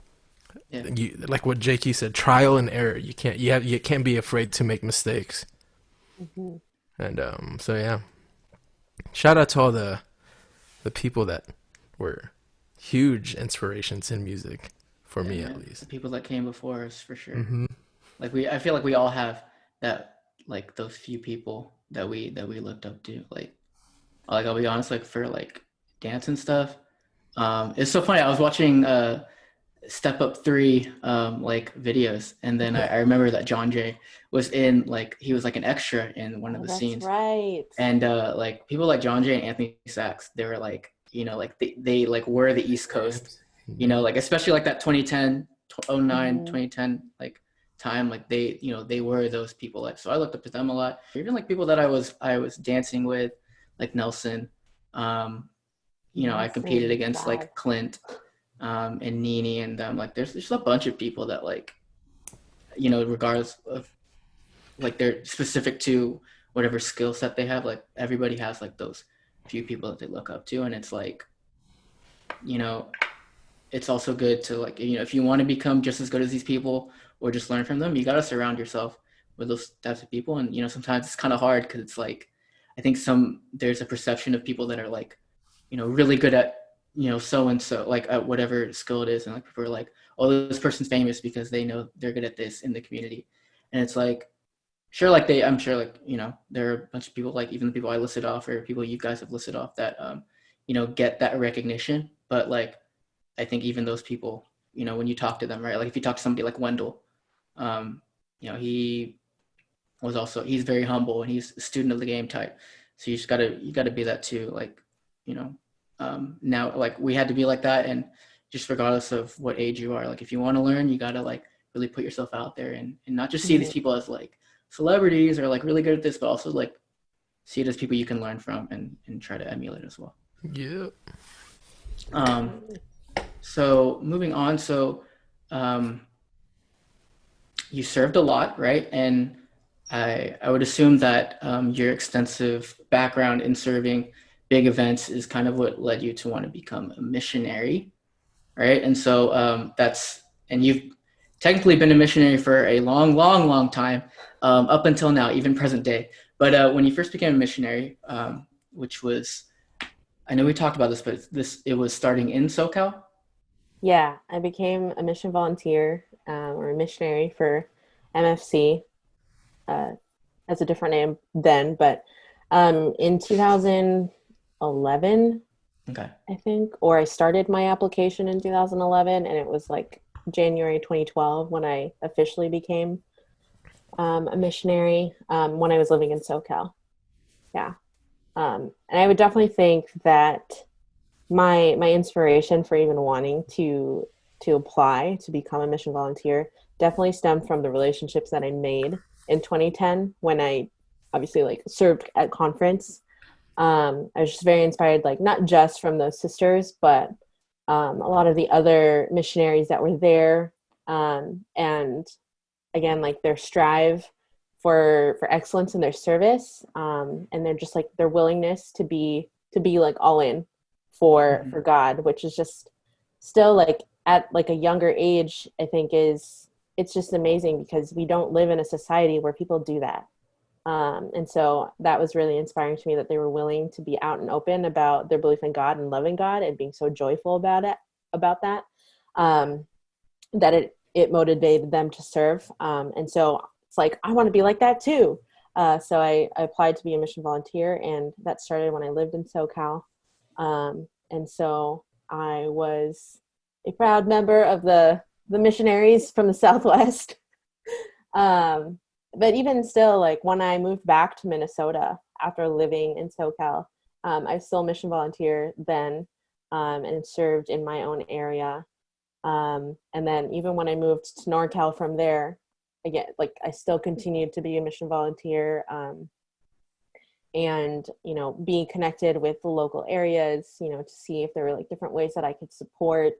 like what JQ said, trial and error. You can't be afraid to make mistakes. And so yeah, shout out to all the people that were huge inspirations in music for me, at least. The people that came before us, for sure. Like I feel like we all have that, like those few people that we looked up to. Like I'll be honest, like for like dance and stuff. It's so funny. I was watching Step Up 3 like videos, and then I remember that John Jay was in, like, he was like an extra in one of the scenes. Right. And like people like John Jay and Anthony Sachs, they were like, you know, like they like were the East Coast, you know, like especially like that 2010, 09, 2010 like time, like they, you know, they were those people. Like, so I looked up to them a lot. Even like people that I was dancing with, like Nelson, you know, I competed against like Clint, and Nini and them. Like there's just a bunch of people that like, you know, regardless of like they're specific to whatever skill set they have. Like everybody has like those few people that they look up to, and it's like, you know, it's also good to like, you know, if you want to become just as good as these people or just learn from them, you got to surround yourself with those types of people. And, you know, sometimes it's kind of hard because it's like, I think there's a perception of people that are like, you know, really good at, you know, so-and-so, like at whatever skill it is. And like people are like, oh, this person's famous because they know they're good at this in the community. And it's like, sure, like I'm sure like, you know, there are a bunch of people, like even the people I listed off or people you guys have listed off that, you know, get that recognition. But like, I think even those people, you know, when you talk to them, right? Like if you talk to somebody like Wendell, you know, he's very humble and he's a student of the game type. So you gotta be that too. Like, you know, now like we had to be like that, and just regardless of what age you are, like if you want to learn, you gotta like really put yourself out there and not just see these people as like celebrities or like really good at this, but also like see it as people you can learn from and try to emulate as well. Yeah. So moving on, so you served a lot, right? And I would assume that your extensive background in serving big events is kind of what led you to want to become a missionary, right? And so and you've technically been a missionary for a long, long, long time, up until now, even present day. But when you first became a missionary, which was, I know we talked about this, but it was starting in SoCal. Yeah, I became a mission volunteer or a missionary for MFC. Uh, that's a different name then, but in 2011, Okay. I think, or I started my application in 2011, and it was like January 2012 when I officially became a missionary when I was living in SoCal. Yeah. And I would definitely think that my inspiration for even wanting to apply to become a mission volunteer definitely stemmed from the relationships that I made in 2010 when I obviously like served at conference. I was just very inspired, like not just from those sisters, but a lot of the other missionaries that were there, and again, like their strive for excellence in their service, and they're just like their willingness to be like all in for God, which is just still like at like a younger age, I think it's just amazing because we don't live in a society where people do that. And so that was really inspiring to me that they were willing to be out and open about their belief in God and loving God and being so joyful about that, that it motivated them to serve. And so it's like, I want to be like that too. So I applied to be a mission volunteer, and that started when I lived in SoCal. And so I was a proud member of the missionaries from the Southwest. But even still, like when I moved back to Minnesota after living in SoCal, I still mission volunteer then, and served in my own area. And then even when I moved to NorCal from there, again, like I still continued to be a mission volunteer, and, you know, being connected with the local areas, you know, to see if there were like different ways that I could support,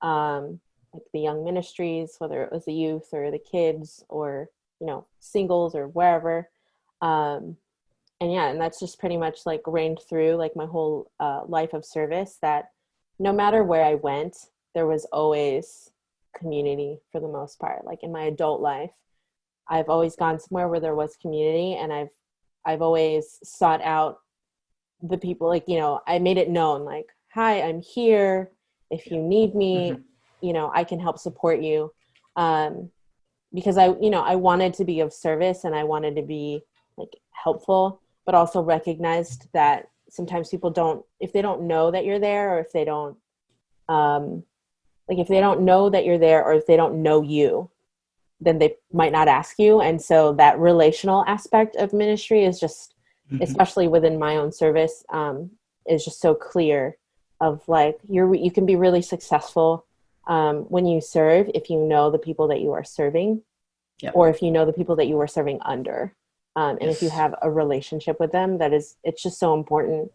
like the young ministries, whether it was the youth or the kids or, you know, singles or wherever. And yeah, and that's just pretty much like reigned through like my whole life of service, that no matter where I went, there was always community for the most part. Like in my adult life, I've always gone somewhere where there was community, and I've always sought out the people, like, you know, I made it known, like, hi, I'm here. If you need me, you know, I can help support you. Because I wanted to be of service, and I wanted to be like helpful, but also recognized that sometimes people don't, if they don't know that you're there, or if they don't, like if they don't know that you're there, or if they don't know you, then they might not ask you. And so that relational aspect of ministry is just, especially within my own service, is just so clear of like, you can be really successful when you serve, if you know the people that you are serving, or if you know the people that you are serving under. And if you have a relationship with them, it's just so important,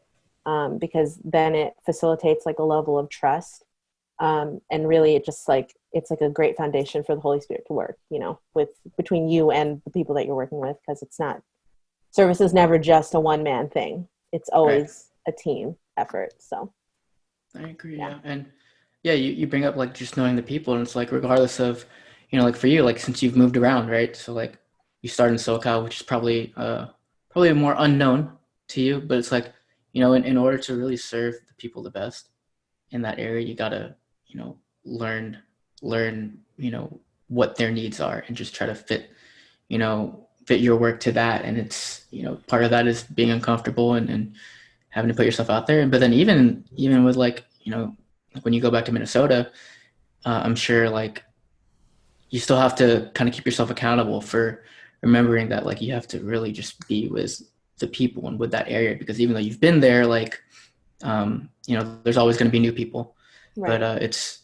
because then it facilitates like a level of trust, And really it just like, it's like a great foundation for the Holy Spirit to work, you know, with between you and the people that you're working with, because it's not, service is never just a one-man thing. It's always a team effort. So I agree. Yeah. And yeah, you bring up like just knowing the people, and it's like regardless of, you know, like for you, like since you've moved around, right? So like you started in SoCal, which is probably more unknown to you, but it's like, you know, in order to really serve the people the best in that area, you gotta, you know, learn, you know, what their needs are and just try to fit your work to that. And it's, you know, part of that is being uncomfortable and having to put yourself out there. But then even with like, you know, like when you go back to Minnesota, I'm sure like you still have to kind of keep yourself accountable for remembering that like you have to really just be with the people and with that area, because even though you've been there, like, you know, there's always going to be new people. right. But it's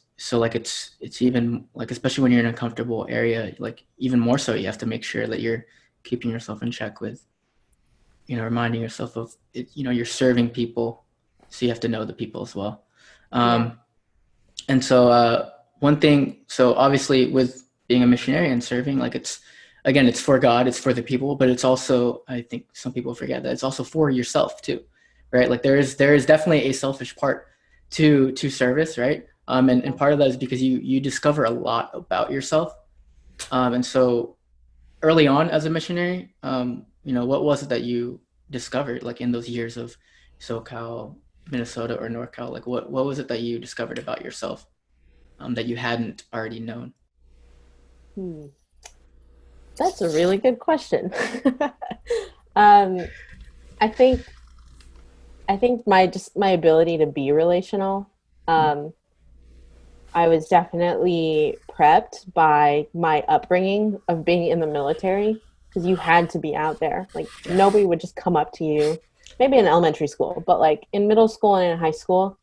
even like, especially when you're in a comfortable area, like even more so, you have to make sure that you're keeping yourself in check with, you know, reminding yourself of it, you know, you're serving people, so you have to know the people as well. And so one thing, so obviously with being a missionary and serving, like it's for God, it's for the people, but it's also, I think some people forget that it's also for yourself too, right? Like there is definitely a selfish part to service, right? And part of that is because you discover a lot about yourself. And so early on as a missionary, you know, what was it that you discovered like in those years of SoCal, Minnesota, or NorCal? Like what was it that you discovered about yourself that you hadn't already known? That's a really good question. um, I think my ability to be relational. I was definitely prepped by my upbringing of being in the military, because you had to be out there. Like nobody would just come up to you, maybe in elementary school, but like in middle school and in high school,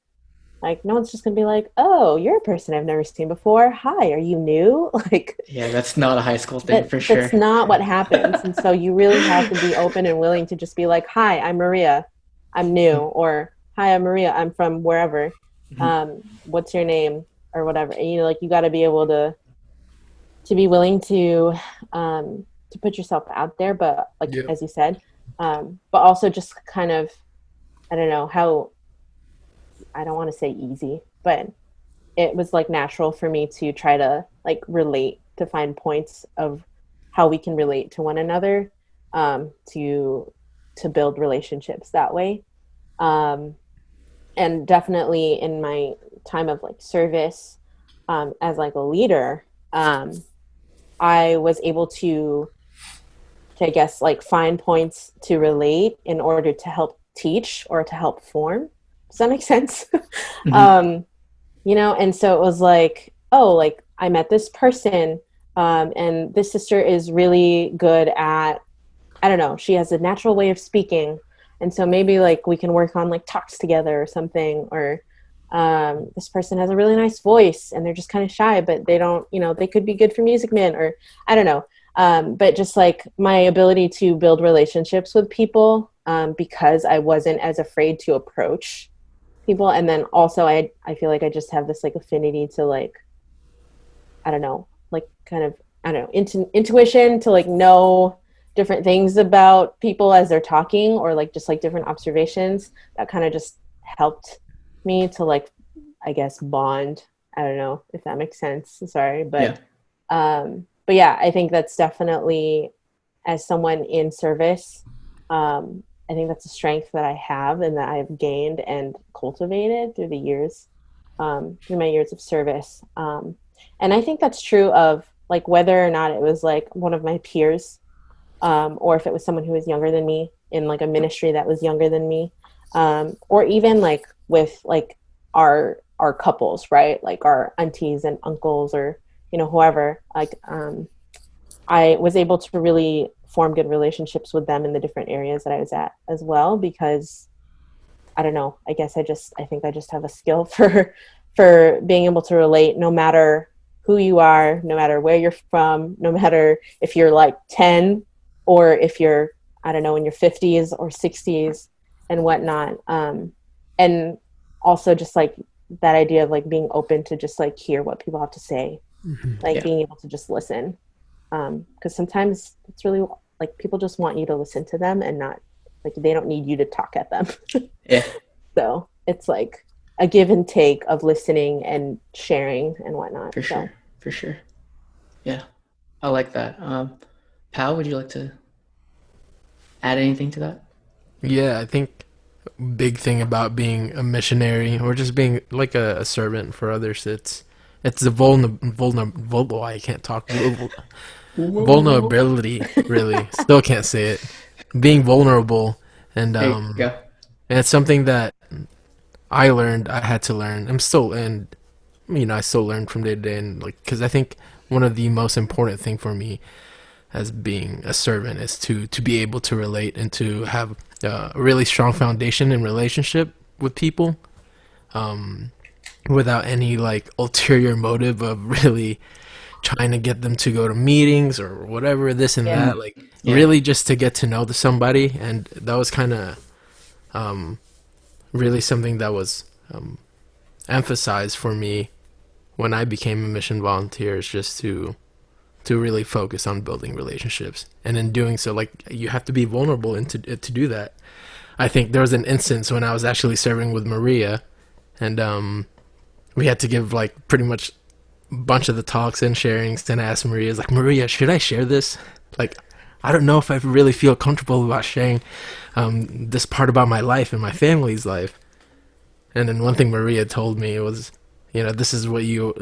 like no one's just gonna be like, "Oh, you're a person I've never seen before. Hi, are you new?" Like Yeah, that's not a high school thing for that's sure. not what happens. And so you really have to be open and willing to just be like, "Hi, I'm Maria. I'm new," or "Hi, I'm Maria. I'm from wherever. What's your name?" or whatever. And, you know, like you got to be able to be willing to put yourself out there, but like as you said, but also just kind of, I don't know how, I don't want to say easy, but it was like natural for me to try to like relate, to find points of how we can relate to one another, to build relationships that way. And definitely in my time of like service, as like a leader, I was able to I guess like find points to relate in order to help teach or to help form. Does that make sense? You know, and so it was like, oh, like I met this person, and this sister is really good at, I don't know, she has a natural way of speaking. And so maybe like we can work on like talks together or something, or this person has a really nice voice and they're just kind of shy, but they don't, you know, they could be good for Music Man, or I don't know. But just like my ability to build relationships with people, because I wasn't as afraid to approach people. And then also I feel like I just have this like affinity to like, I don't know, like kind of, I don't know, intuition to like know different things about people as they're talking, or like just like different observations that kind of just helped me to like, I guess, bond. I don't know if that makes sense. Sorry. But yeah, I think that's definitely, as someone in service, I think that's a strength that I have and that I've gained and cultivated through the years, through my years of service. And I think that's true of like whether or not it was like one of my peers, or if it was someone who was younger than me in like a ministry that was younger than me, or even like with like our couples, right? Like our aunties and uncles, or, you know, whoever, like, I was able to really form good relationships with them in the different areas that I was at as well, because I don't know, I guess I think I just have a skill for being able to relate no matter who you are, no matter where you're from, no matter if you're like 10 or if you're, I don't know, in your 50s or 60s and whatnot. And also just like that idea of like being open to just like hear what people have to say, like Yeah. being able to just listen. Because sometimes it's really like people just want you to listen to them and not like they don't need you to talk at them. Yeah, So it's like a give and take of listening and sharing and whatnot. for So sure. For sure. Yeah. I like that. Pal, would you like to add anything to that? Yeah, I think big thing about being a missionary or just being like a servant for others. It's the I can't talk. Vulnerability, really. Still can't say it. Being vulnerable, and There you go. and it's something that I learned. I had to learn. I'm still, and I still learn from day to day, and like because I think one of the most important thing for me as being a servant is to be able to relate and to have a really strong foundation in relationship with people, without any like ulterior motive of really trying to get them to go to meetings or whatever, this and yeah. that, like Yeah. really just to get to know somebody. And that was kind of really something that was emphasized for me when I became a mission volunteer, is just to really focus on building relationships. And in doing so, like, you have to be vulnerable and to do that. I think there was an instance when I was actually serving with Maria, and we had to give like pretty much a bunch of the talks and sharings. And I asked Maria, like, Maria, should I share this? Like, I don't know if I really feel comfortable about sharing this part about my life and my family's life. And then one thing Maria told me was, this is what you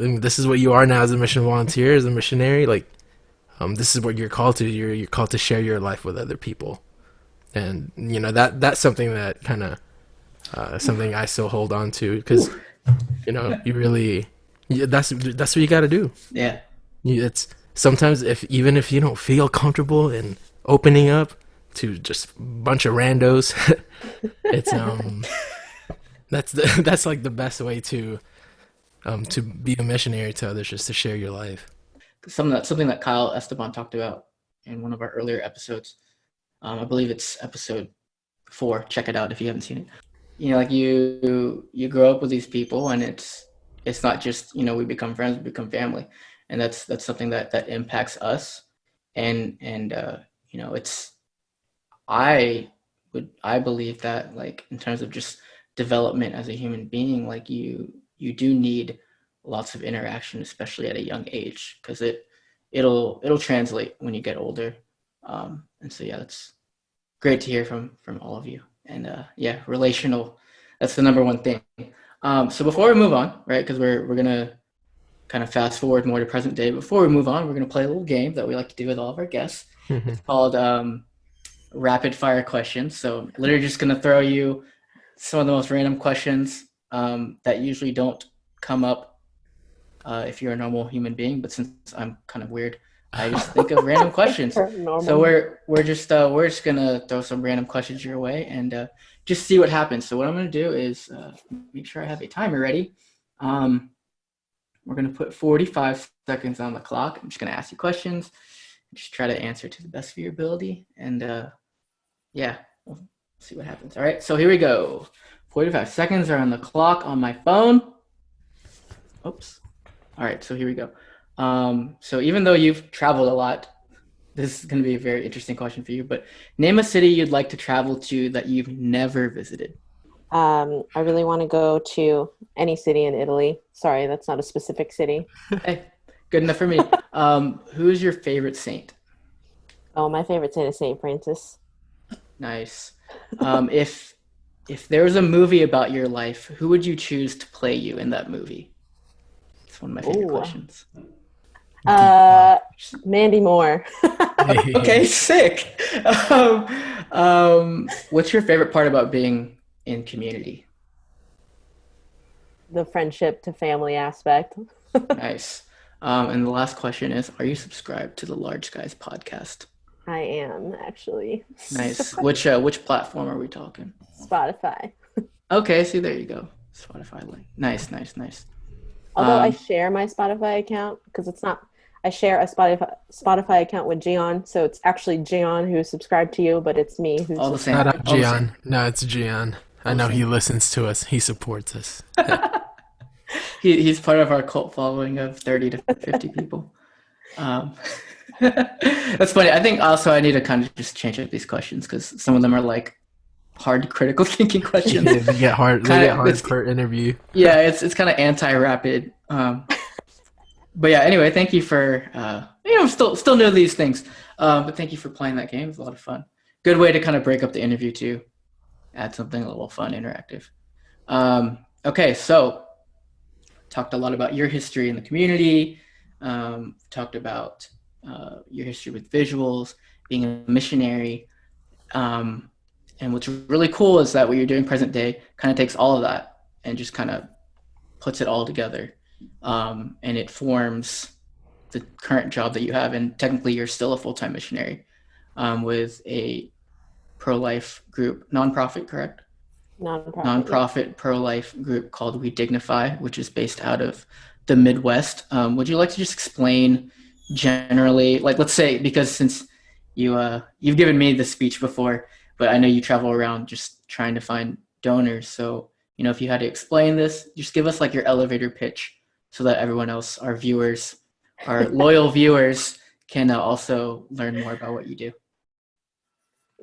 are now as a mission volunteer, as a missionary. Like, this is what you're called to. You're called to share your life with other people. And that's something that kind of something I still hold on to, because you really, that's what you got to do. Yeah. It's sometimes, even if you don't feel comfortable in opening up to just a bunch of randos, it's that's like the best way to be a missionary to others, just to share your life. Something that Kyle Esteban talked about in one of our earlier episodes. I believe it's episode 4. Check it out if you haven't seen it. Like you grow up with these people, and it's not just we become friends, we become family, and that's something that impacts us. And it's I believe that, like, in terms of just development as a human being, like you do need lots of interaction, especially at a young age, because it'll translate when you get older. And so yeah, that's great to hear from all of you. And yeah, relational, that's the number one thing. So before we move on, right, because we're gonna kind of fast forward more to present day. Before we move on, we're gonna play a little game that we like to do with all of our guests. It's called rapid fire questions. So literally just gonna throw you some of the most random questions that usually don't come up if you're a normal human being, but since I'm kind of weird, I just think of random questions. So we're just gonna throw some random questions your way and just see what happens. So what I'm gonna do is make sure I have a timer ready. We're gonna put 45 seconds on the clock. I'm just gonna ask you questions. Just try to answer to the best of your ability, and yeah, we'll see what happens. All right, so here we go. 45 seconds are on the clock on my phone. Oops. All right, so here we go. So even though you've traveled a lot, this is going to be a very interesting question for you, but name a city you'd like to travel to that you've never visited. I really want to go to any city in Italy. Sorry, that's not a specific city. Hey, good enough for me. Who's your favorite saint? Oh, my favorite saint is Saint Francis. Nice. If there was a movie about your life, who would you choose to play you in that movie? It's one of my favorite questions. Mandy Moore. Okay, sick. What's your favorite part about being in community? The friendship to family aspect. Nice. And the last question is, are you subscribed to the Large Guys podcast? I am, actually. Nice. Which platform are we talking? Spotify. Okay, see, there you go. Spotify link. Nice. Although I share my Spotify account, because it's not, I share a Spotify account with Gian, so it's actually Gian who's subscribed to you, but it's me who's all the same. Not Gian. No, it's Gian. I know he listens to us. He supports us. He's part of our cult following of 30 to 50 people. Um, that's funny. I think also I need to kind of just change up these questions because some of them are like hard critical thinking questions. Yeah, they get hard. They Kind get of, hard it's per interview. yeah, it's kind of anti-rapid. But yeah, anyway, thank you for still know these things. But thank you for playing that game. It was a lot of fun. Good way to kind of break up the interview too. Add something a little fun, interactive. Okay, so talked a lot about your history in the community. Talked about your history with visuals, being a missionary. And what's really cool is that what you're doing present day kind of takes all of that and just kind of puts it all together. And it forms the current job that you have. And technically, you're still a full-time missionary with a pro-life group, nonprofit, correct? Nonprofit, yeah. Nonprofit pro-life group called WeDignify, which is based out of the Midwest. Would you like to just explain generally, like let's say, because since you've given me the speech before, but I know you travel around just trying to find donors. So if you had to explain this, just give us like your elevator pitch so that everyone else, our viewers, our loyal viewers, can also learn more about what you do.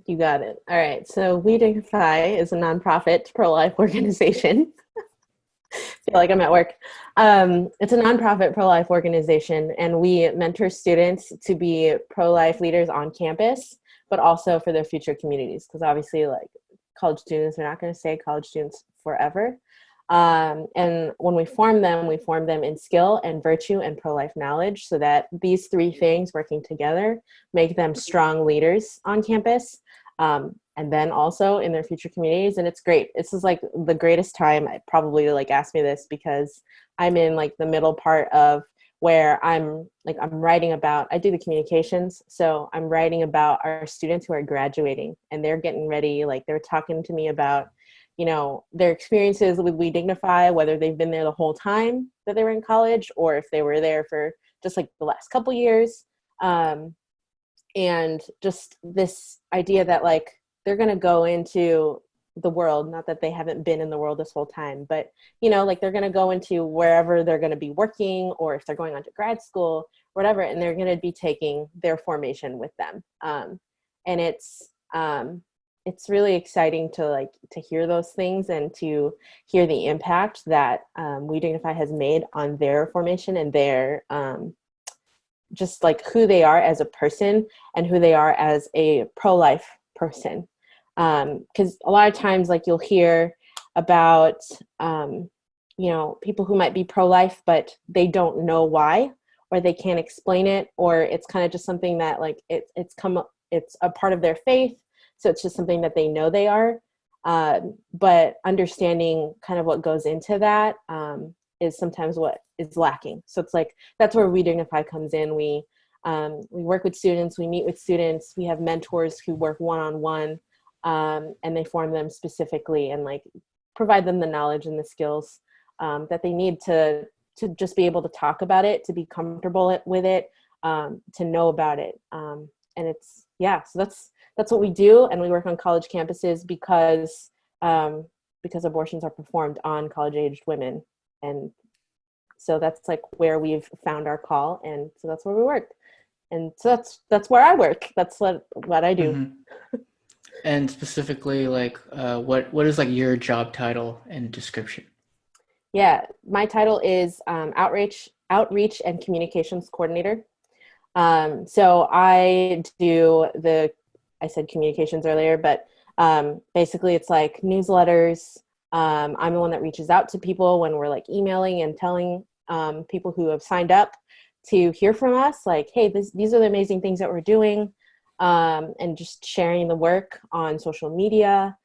You got it. All right. So WeDignify is a nonprofit pro-life organization. Feel like I'm at work. It's a nonprofit pro-life organization, and we mentor students to be pro-life leaders on campus, but also for their future communities. Because obviously, like college students are not going to stay college students forever. And when we form them in skill and virtue and pro-life knowledge, so that these three things working together make them strong leaders on campus. And then also in their future communities. And it's great. This is like the greatest time. Probably like ask me this because I'm in like the middle part of where I'm writing about, I do the communications. So I'm writing about our students who are graduating and they're getting ready. Like they're talking to me about, their experiences with WeDignify, whether they've been there the whole time that they were in college or if they were there for just like the last couple years. And just this idea that like they're going to go into the world, not that they haven't been in the world this whole time, but like they're going to go into wherever they're going to be working, or if they're going on to grad school, whatever, and they're going to be taking their formation with them. And it's really exciting to hear those things and to hear the impact that WeDignify has made on their formation and their just like who they are as a person and who they are as a pro-life person. Because a lot of times like you'll hear about people who might be pro-life but they don't know why, or they can't explain it, or it's kind of just something that like it's a part of their faith, so it's just something that they know they are, but understanding kind of what goes into that is sometimes what is lacking. So it's like that's where WeDignify comes in. We work with students, we meet with students, we have mentors who work one-on-one, and they form them specifically and like provide them the knowledge and the skills that they need to just be able to talk about it, to be comfortable with it, to know about it. And it's, so that's what we do. And we work on college campuses because abortions are performed on college-aged women. And so that's like where we've found our call. And so that's where we work. And so that's where I work. That's what I do. Mm-hmm. And specifically, like, what is like your job title and description? Yeah, my title is outreach and communications coordinator. So I do I said communications earlier, but basically it's like newsletters. I'm the one that reaches out to people when we're like emailing and telling people who have signed up to hear from us, like, hey, these are the amazing things that we're doing, and just sharing the work on social media.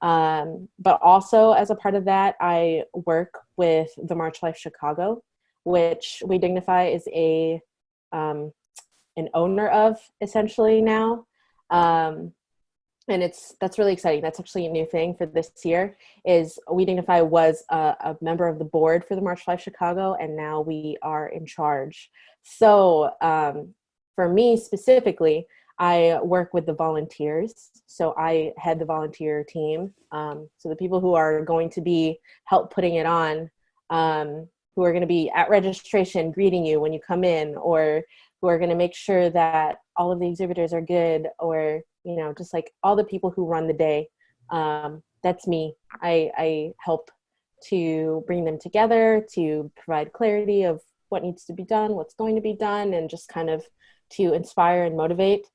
But also as a part of that, I work with the March Life Chicago, which WeDignify is an owner of essentially now. And that's really exciting. That's actually a new thing for this year. Is WeDignify was a member of the board for the March Life Chicago, and now we are in charge. So for me specifically, I work with the volunteers. So I head the volunteer team. So the people who are going to be help putting it on, who are going to be at registration greeting you when you come in, or who are going to make sure that all of the exhibitors are good, or, you know, just like all the people who run the day. That's me. I help to bring them together, to provide clarity of what needs to be done, what's going to be done, and just kind of to inspire and motivate.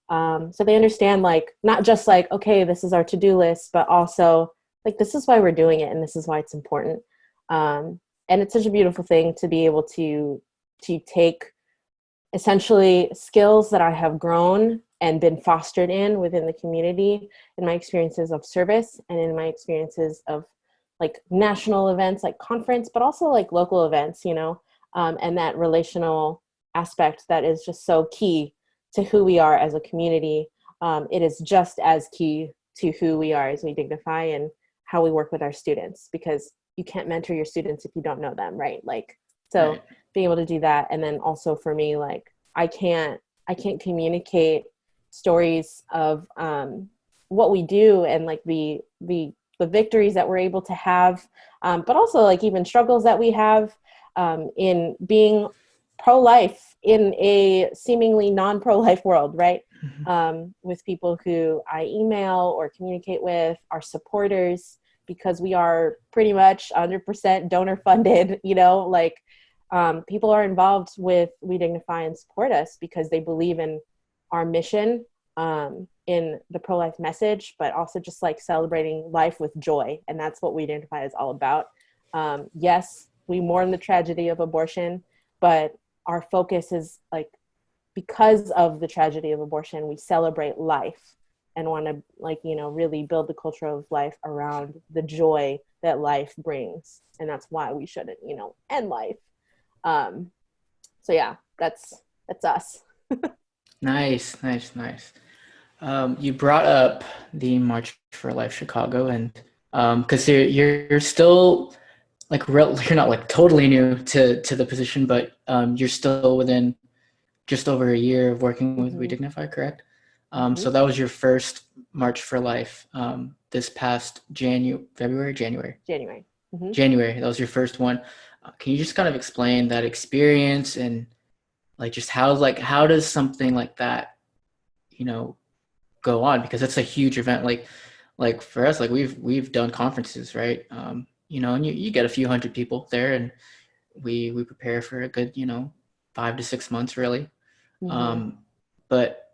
So they understand, like, not just like, okay, this is our to-do list, but also like, this is why we're doing it and this is why it's important. And it's such a beautiful thing to be able to take essentially skills that I have grown and been fostered in within the community, in my experiences of service and in my experiences of like national events like conference, but also like local events, you know, and that relational aspect that is just so key to who we are as a community. It is just as key to who we are as WeDignify and how we work with our students, because you can't mentor your students if you don't know them, right? Like, so Right. being able to do that. And then also for me, like, I can't communicate stories of what we do and like the victories that we're able to have, but also like even struggles that we have in being pro-life in a seemingly non-pro-life world, right? With people who I email or communicate with, our supporters, because we are pretty much 100% donor funded, you know, like people are involved with WeDignify and support us because they believe in our mission, in the pro-life message, but also just like celebrating life with joy. And that's what WeDignify is all about. Yes, we mourn the tragedy of abortion, but our focus is like, because of the tragedy of abortion, we celebrate life and want to, like, you know, really build the culture of life around the joy that life brings. And that's why we shouldn't, you know, end life. So yeah, that's us. Nice. You brought up the March for Life Chicago, and because you're still like you're not like totally new to the position, but you're still within just over a year of working with Mm-hmm. WeDignify, correct? Mm-hmm. So that was your first March for Life this past January. Mm-hmm. January. That was your first one. Can you just kind of explain that experience and like just how does something like that, you know, go on? Because it's a huge event. Like for us, like we've done conferences, right? You know, and you get a few hundred people there, and we prepare for a good, you know, 5 to 6 months really. Mm-hmm. Um, but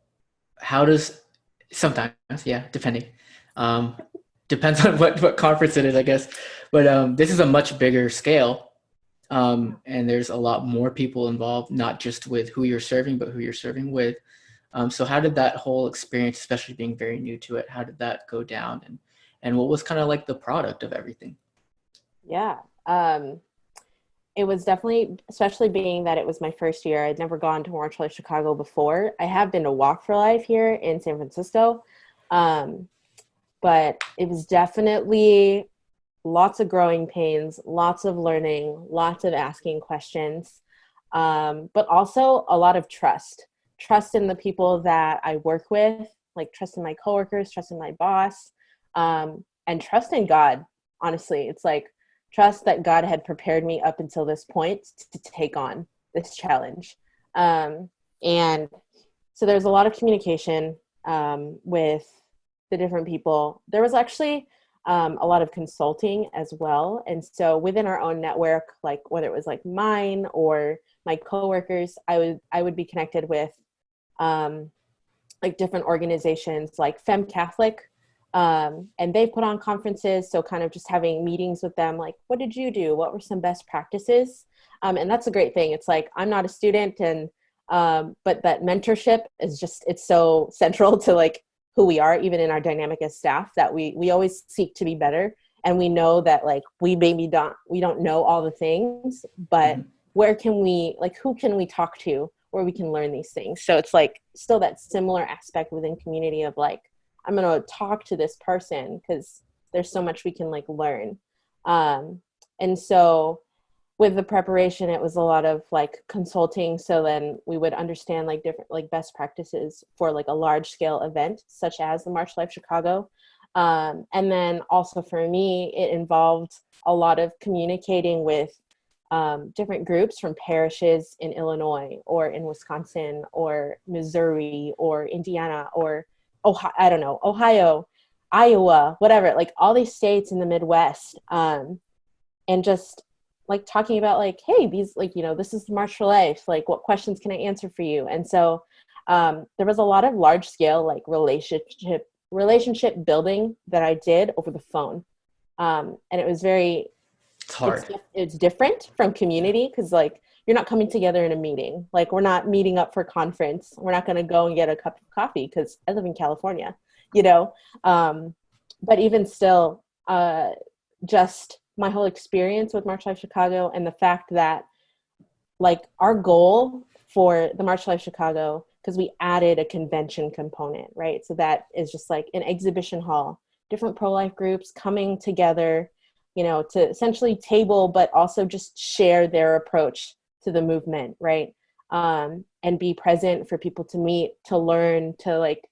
how does sometimes, yeah, depending, um, depends on what conference it is, I guess. But this is a much bigger scale, and there's a lot more people involved, not just with who you're serving, but who you're serving with. So how did that whole experience, especially being very new to it, how did that go down, and what was kind of like the product of everything? Yeah. It was definitely, especially being that it was my first year. I'd never gone to March for Life Chicago before. I have been to Walk for Life here in San Francisco. But it was definitely lots of growing pains, lots of learning, lots of asking questions, but also a lot of trust in the people that I work with, like trust in my coworkers, trust in my boss, and trust in God. Honestly, it's like trust that God had prepared me up until this point to take on this challenge. And so there's a lot of communication with the different people. There was actually a lot of consulting as well. And so within our own network, like whether it was like mine or my coworkers, I would be connected with like different organizations like Femme Catholic, and they put on conferences. So kind of just having meetings with them, like, what did you do? What were some best practices? And that's a great thing. It's like, I'm not a student, and but that mentorship is just, it's so central to like who we are, even in our dynamic as staff, that we always seek to be better. And we know that like we don't know all the things, but Mhm. where can we, like, who can we talk to where we can learn these things? So it's like still that similar aspect within community of like, I'm going to talk to this person because there's so much we can like learn. And so with the preparation, it was a lot of like consulting. So then we would understand like different like best practices for like a large scale event, such as the March Life Chicago. And then also for me, it involved a lot of communicating with different groups from parishes in Illinois or in Wisconsin or Missouri or Indiana or Ohio, I don't know, Ohio, Iowa, whatever, like all these states in the Midwest. And just like talking about like, hey, these, like, you know, this is the March for Life. Like, what questions can I answer for you? And so there was a lot of large scale like relationship building that I did over the phone. And it was very, It's hard. it's different from community because like you're not coming together in a meeting. Like we're not meeting up for a conference. We're not going to go and get a cup of coffee because I live in California, you know. But even still, just my whole experience with March Life Chicago and the fact that like our goal for the March Life Chicago, because we added a convention component, right? So that is just like an exhibition hall, different pro-life groups coming together, you know, to essentially table, but also just share their approach to the movement, right? And be present for people to meet, to learn, to like,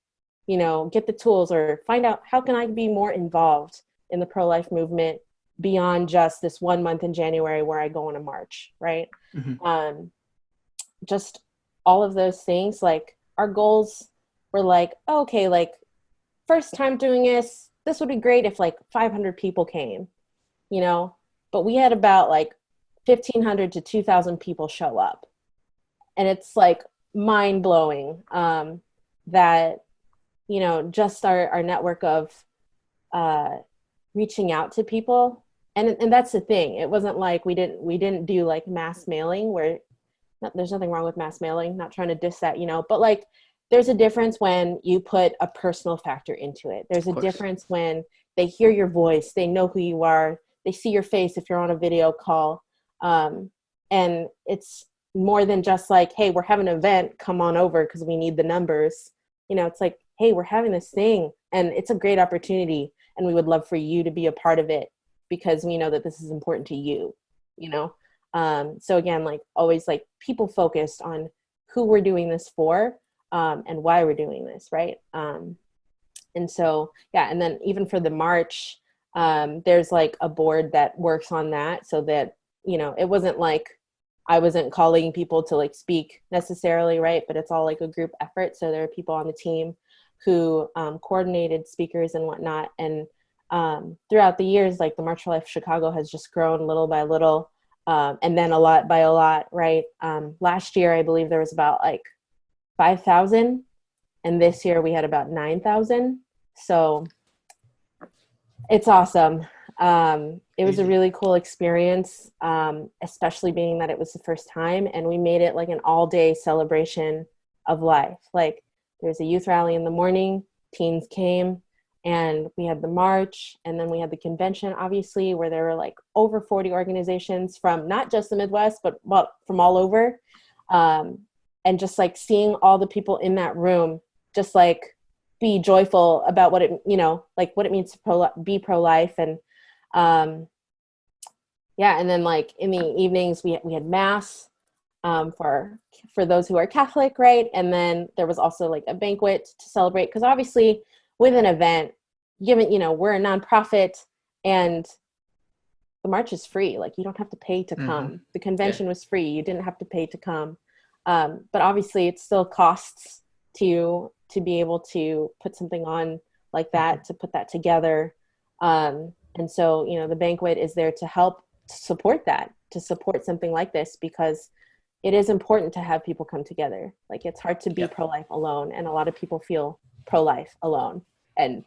you know, get the tools or find out how can I be more involved in the pro-life movement beyond just this 1 month in January where I go on a march, right? Mm-hmm. Just all of those things, like our goals were like, okay, like first time doing this would be great if like 500 people came, you know, but we had about like 1,500 to 2,000 people show up. And it's like mind blowing that, you know, just our network of reaching out to people. And that's the thing. It wasn't like we didn't do like mass mailing where there's nothing wrong with mass mailing, not trying to diss that, you know, but like there's a difference when you put a personal factor into it. There's a difference when they hear your voice, they know who you are, they see your face if you're on a video call. And it's more than just like, hey, we're having an event, come on over because we need the numbers. You know, it's like, hey, we're having this thing and it's a great opportunity and we would love for you to be a part of it because we know that this is important to you, you know? So again, like always like people focused on who we're doing this for and why we're doing this, right? And so, yeah, and then even for the march, there's like a board that works on that so that, you know, it wasn't like I wasn't calling people to like speak necessarily, right? But it's all like a group effort. So there are people on the team who coordinated speakers and whatnot. And throughout the years, like the March for Life Chicago has just grown little by little. And then a lot by a lot, right? Last year, I believe there was about like 5,000. And this year we had about 9,000. So it's awesome. It was a really cool experience, especially being that it was the first time. And we made it like an all-day celebration of life. Like there's a youth rally in the morning, teens came, and we had the march, and then we had the convention, obviously, where there were like over 40 organizations from not just the Midwest, but from all over. And just like seeing all the people in that room, just like be joyful about what it, you know, like what it means to be pro-life. And yeah, and then like in the evenings, we had mass for those who are Catholic, right? And then there was also like a banquet to celebrate, because obviously with an event, given, you know, we're a nonprofit and the march is free. Like you don't have to pay to come. Mm-hmm. The convention was free. You didn't have to pay to come. But obviously it still costs to be able to put something on like that, to put that together. And so, you know, the banquet is there to help support that, to support something like this, because it is important to have people come together. Like it's hard to be pro-life alone. And a lot of people feel pro-life alone and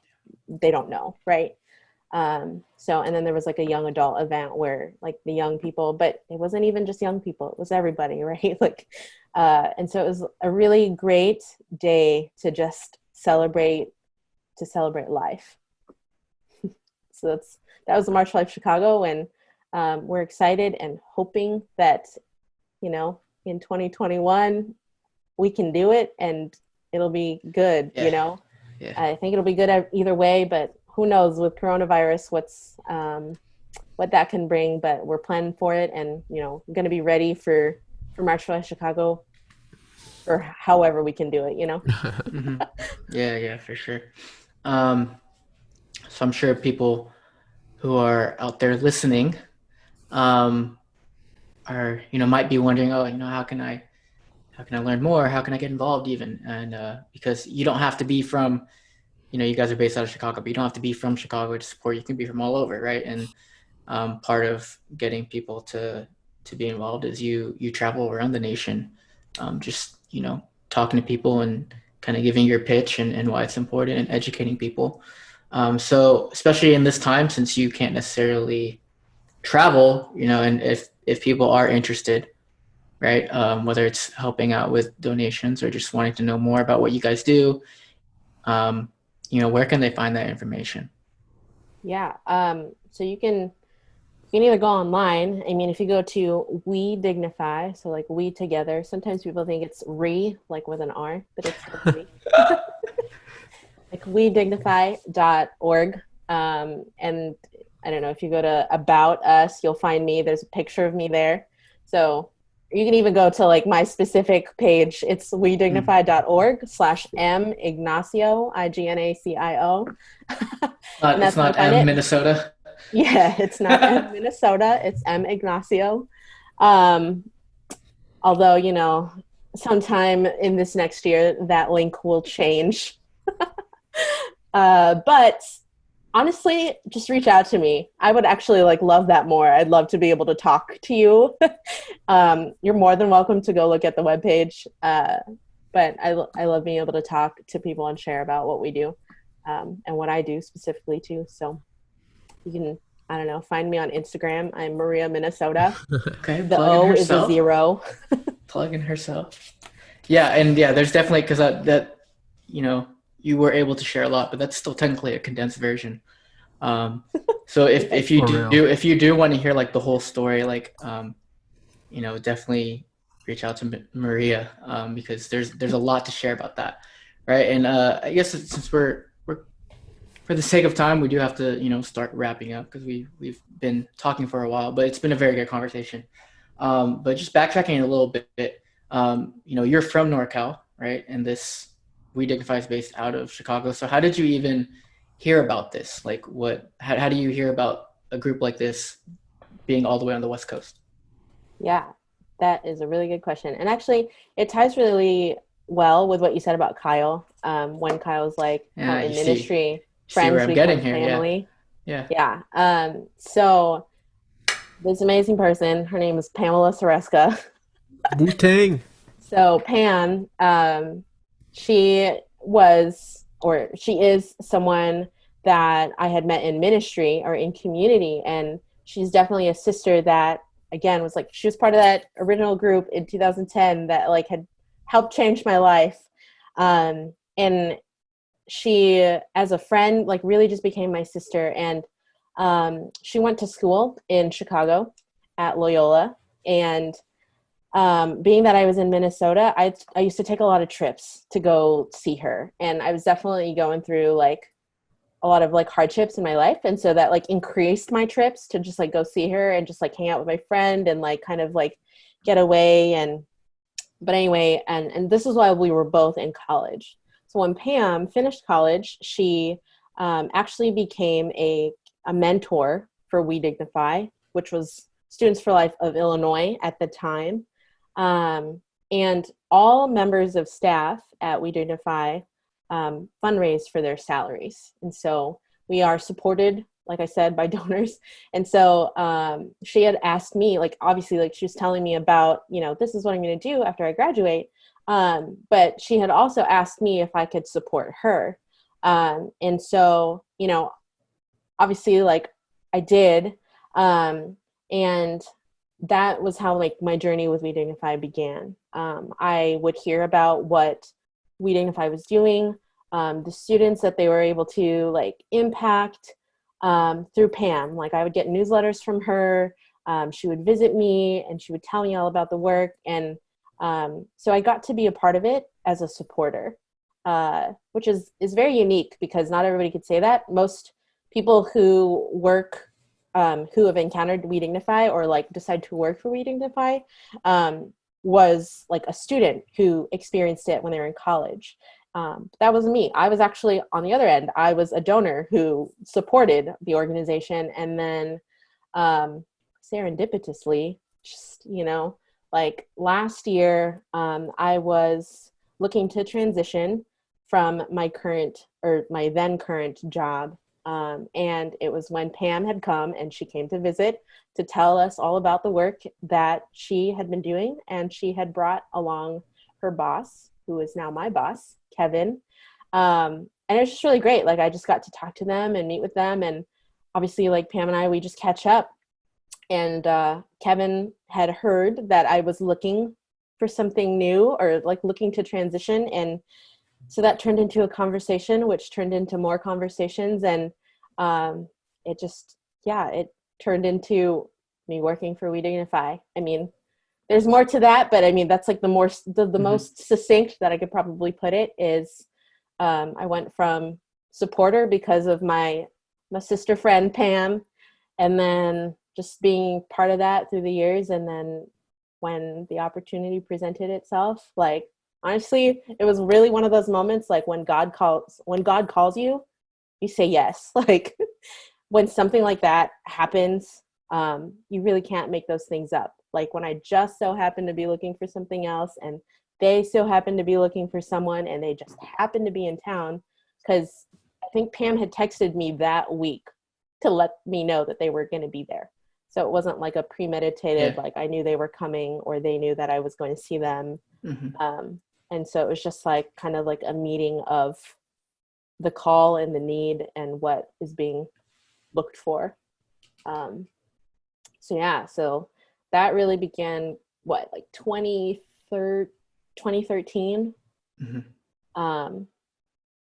they don't know. Right. So, and then there was like a young adult event where like the young people, but it wasn't even just young people, it was everybody. Right. Like, and so it was a really great day to just celebrate life. So that was the March for Life Chicago. And, we're excited and hoping that, you know, in 2021, we can do it and it'll be good, you know? Yeah. I think it'll be good either way, but who knows with coronavirus, what that can bring, but we're planning for it. And, you know, we're going to be ready for March for Life Chicago or however we can do it, you know? Mm-hmm. Yeah, for sure. So I'm sure people who are out there listening are, might be wondering, oh, how can I learn more? How can I get involved even? And because you don't have to be from, you guys are based out of Chicago, but you don't have to be from Chicago to support. You can be from all over, right? And part of getting people to be involved is you travel around the nation, just talking to people and kind of giving your pitch and why it's important and educating people. So especially in this time, since you can't necessarily travel, and if people are interested, right, whether it's helping out with donations or just wanting to know more about what you guys do, where can they find that information? Yeah. So you can either go online. I mean, if you go to WeDignify, so like we together, sometimes people think it's like with an R, but it's still we. Like WeDignify.org. And I don't know, if you go to About Us, you'll find me. There's a picture of me there. So you can even go to like my specific page. It's WeDignify.org/M Ignacio, Ignacio. And It's that's how I not find it. Minnesota. Yeah, it's not M Minnesota, it's M Ignacio. Although, sometime in this next year, that link will change. But honestly, just reach out to me. I would actually love that more. I'd love to be able to talk to you. You're more than welcome to go look at the webpage. But I love being able to talk to people and share about what we do, and what I do specifically too. So you can, I don't know, find me on Instagram. I'm Maria Minnesota. Okay, The plugging O is a herself. 0. Plugging herself. Yeah, and yeah, there's definitely, because that you were able to share a lot, but that's still technically a condensed version. So if you do want to hear like the whole story, definitely reach out to Maria, because there's a lot to share about that, right? And I guess since we're for the sake of time, we do have to start wrapping up, because we've been talking for a while, but it's been a very good conversation. But just backtracking a little bit, you're from NorCal, right? And this WeDignify is based out of Chicago. So how did you even hear about this? Like, how do you hear about a group like this being all the way on the West Coast? Yeah, that is a really good question. And actually, it ties really well with what you said about Kyle. When Kyle's like, how in ministry, friends become family. Yeah. So this amazing person, her name is Pamela Soreska. Wu-Tang. So Pam, she is someone that I had met in ministry or in community, and she's definitely a sister that, again, was she was part of that original group in 2010 that had helped change my life. And she, as a friend, really just became my sister. And she went to school in Chicago at Loyola. And being that I was in Minnesota, I used to take a lot of trips to go see her. And I was definitely going through a lot of hardships in my life. And so that increased my trips to just go see her and just hang out with my friend and kind of get away. But anyway, and this is why we were both in college. So when Pam finished college, she actually became a mentor for WeDignify, which was Students for Life of Illinois at the time. And all members of staff at WeDignify fundraise for their salaries. And so we are supported, like I said, by donors. And so she had asked me, obviously, she was telling me about, this is what I'm going to do after I graduate. But she had also asked me if I could support her. And so, obviously, I did. And that was how my journey with WeDignify began. I would hear about what WeDignify was doing, the students that they were able to impact through Pam. I would get newsletters from her. She would visit me and she would tell me all about the work. And so I got to be a part of it as a supporter, which is very unique because not everybody could say that. Most people who work, who have encountered WeDignify or decide to work for WeDignify, was a student who experienced it when they were in college. That wasn't me. I was actually on the other end. I was a donor who supported the organization. And then serendipitously, just, like last year, I was looking to transition from my then current job. And it was when Pam had come and she came to visit to tell us all about the work that she had been doing. And she had brought along her boss, who is now my boss, Kevin. And it was just really great. Like, I just got to talk to them and meet with them. And obviously, like, Pam and I, we just catch up. And Kevin had heard that I was looking for something new, or like looking to transition. And so that turned into a conversation, which turned into more conversations. And it just, it turned into me working for WeDignify. I mean, there's more to that, but I mean, that's like the most succinct that I could probably put it is I went from supporter because of my sister friend, Pam, and then just being part of that through the years. And then when the opportunity presented itself, like, honestly, it was really one of those moments, like when God calls you, you say yes. Like, when something like that happens, you really can't make those things up. Like, when I just so happened to be looking for something else, and they so happened to be looking for someone, and they just happened to be in town, because I think Pam had texted me that week to let me know that they were going to be there. So it wasn't like a premeditated, like I knew they were coming, or they knew that I was going to see them. And so it was just like kind of like a meeting of the call and the need and what is being looked for. So that really began like 2013.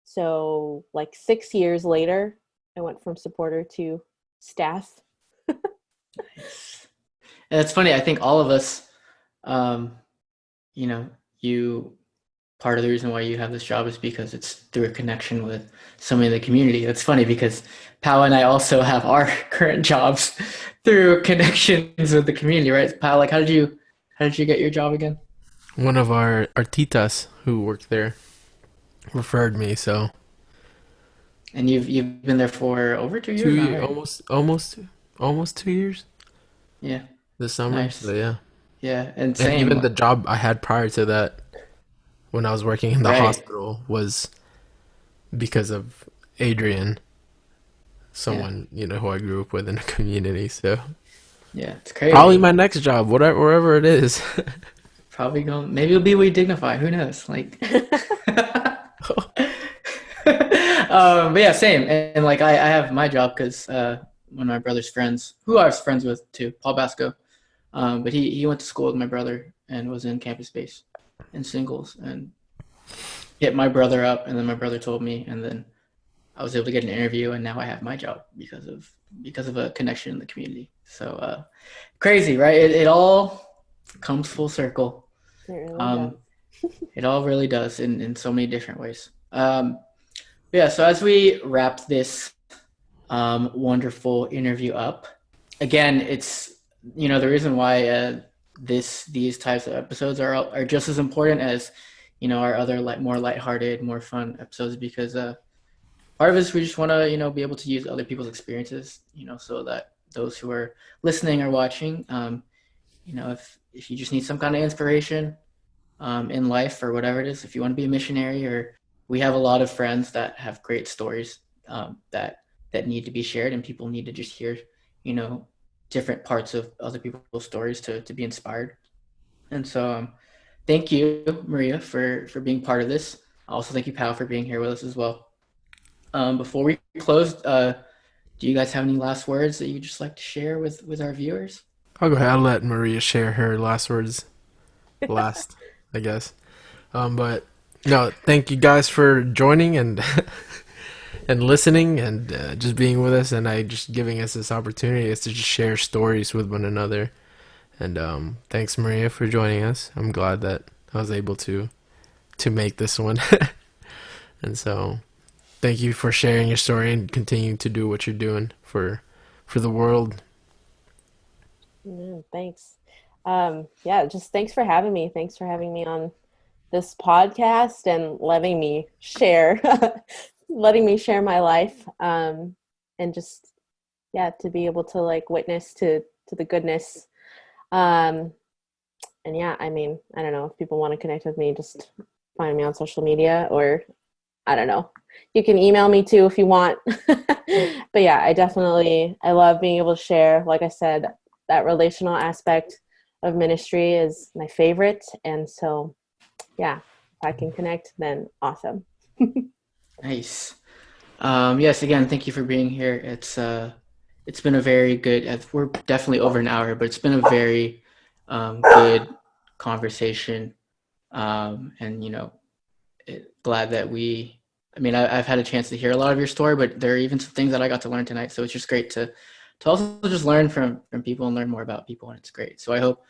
So like 6 years later, I went from supporter to staff. Nice. And it's funny, I think all of us, part of the reason why you have this job is because it's through a connection with somebody in the community. It's funny because Pao and I also have our current jobs through connections with the community, right? Pao, like, how did you get your job again? One of our titas who worked there referred me, so. And you've been there for over 2 years 2 years, now, right? almost 2 years Yeah. this summer. Nice. So yeah, Yeah, and and same. even the job I had prior to that, when I was working in the Right. hospital, was because of Adrian, Yeah. someone who I grew up with in the community. So Yeah, it's probably crazy. my next job, wherever it is. Probably going, maybe it'll be WeDignify. Who knows? Like, but yeah, same. And like, I have my job because one of my brother's friends, who I was friends with too, Paul Basco, but he went to school with my brother and was in campus space and singles, and hit my brother up, and then my brother told me, and then I was able to get an interview, and now I have my job because of a connection in the community. So crazy, right? It all comes full circle. It really does. Um, it all really does in so many different ways. Yeah, so as we wrap this wonderful interview up, again, it's the reason why these types of episodes are just as important as our other more lighthearted, more fun episodes, because part of it is we just want to be able to use other people's experiences, so that those who are listening or watching, if you just need some kind of inspiration in life or whatever it is, if you want to be a missionary, or we have a lot of friends that have great stories that need to be shared, and people need to just hear different parts of other people's stories to be inspired. And so thank you, Maria, for being part of this. Also, thank you, Pal, for being here with us as well. Before we close, do you guys have any last words that you'd just like to share with our viewers? I'll go ahead. I'll let Maria share her last words last, I guess. But no, thank you guys for joining and and listening, and just being with us, and just giving us this opportunity is to just share stories with one another. And thanks, Maria, for joining us. I'm glad that I was able to make this one. And so thank you for sharing your story and continuing to do what you're doing for the world. Thanks. Just thanks for having me. Thanks for having me on this podcast and letting me share my life, and just, yeah, to be able to like witness to the goodness. Um, and yeah, I mean, I don't know if people want to connect with me, just find me on social media, or I don't know. You can email me too if you want. But yeah, I love being able to share. Like I said, that relational aspect of ministry is my favorite. And so, yeah, if I can connect, then awesome. Nice. Yes, again, thank you for being here. It's been a very good. We're definitely over an hour, but it's been a very good conversation. And glad that we. I mean, I've had a chance to hear a lot of your story, but there are even some things that I got to learn tonight. So it's just great to also just learn from people and learn more about people, and it's great. So I hope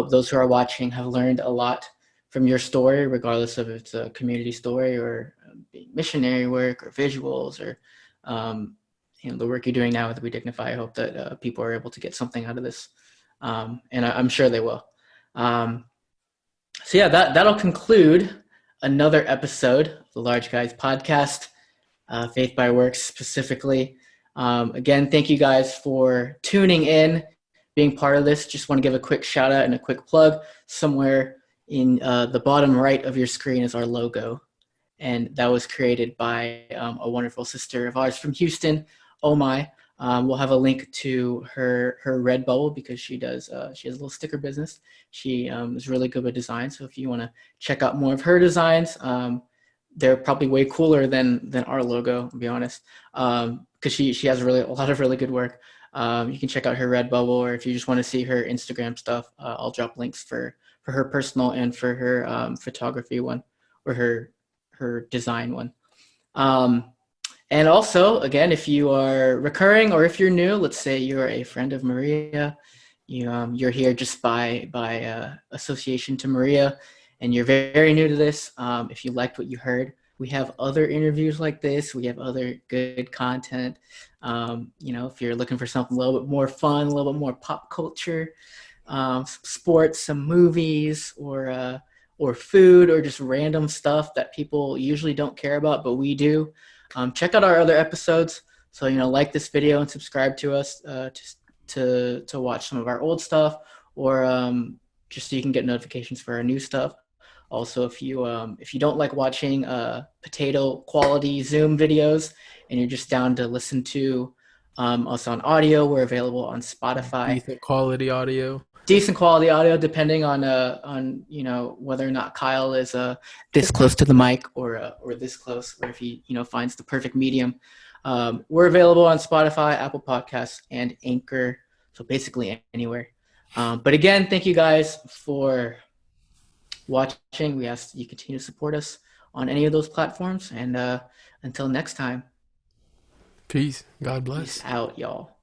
those who are watching have learned a lot from your story, regardless of if it's a community story or missionary work or visuals or the work you're doing now with WeDignify. I hope that people are able to get something out of this, and I'm sure they will. So yeah, that'll conclude another episode of the Large Guys podcast, Faith by Works specifically. Again, thank you guys for tuning in, being part of this. Just want to give a quick shout out and a quick plug. Somewhere in the bottom right of your screen is our logo, and that was created by a wonderful sister of ours from Houston, Oh My. We'll have a link to her Redbubble because she has a little sticker business. She is really good with design. So if you want to check out more of her designs, they're probably way cooler than our logo, to be honest, because she has a lot of really good work. You can check out her Redbubble, or if you just want to see her Instagram stuff, I'll drop links for her personal and for her photography one, or her design one. And also, again, if you are recurring or if you're new, let's say you're a friend of Maria, you're here just by association to Maria, and you're very new to this. If you liked what you heard, we have other interviews like this. We have other good content. If you're looking for something a little bit more fun, a little bit more pop culture, sports, some movies, or food, or just random stuff that people usually don't care about, but we do. Check out our other episodes. So like this video and subscribe to us to watch some of our old stuff, or just so you can get notifications for our new stuff. Also, if you don't like watching potato quality Zoom videos and you're just down to listen to us on audio, we're available on Spotify. Decent quality audio. Decent quality audio, depending on whether or not Kyle is this close to the mic or this close, or if he finds the perfect medium. We're available on Spotify, Apple Podcasts, and Anchor, so basically anywhere. But again, thank you guys for watching. We ask that you continue to support us on any of those platforms, and until next time, Peace. God bless. peace out, y'all.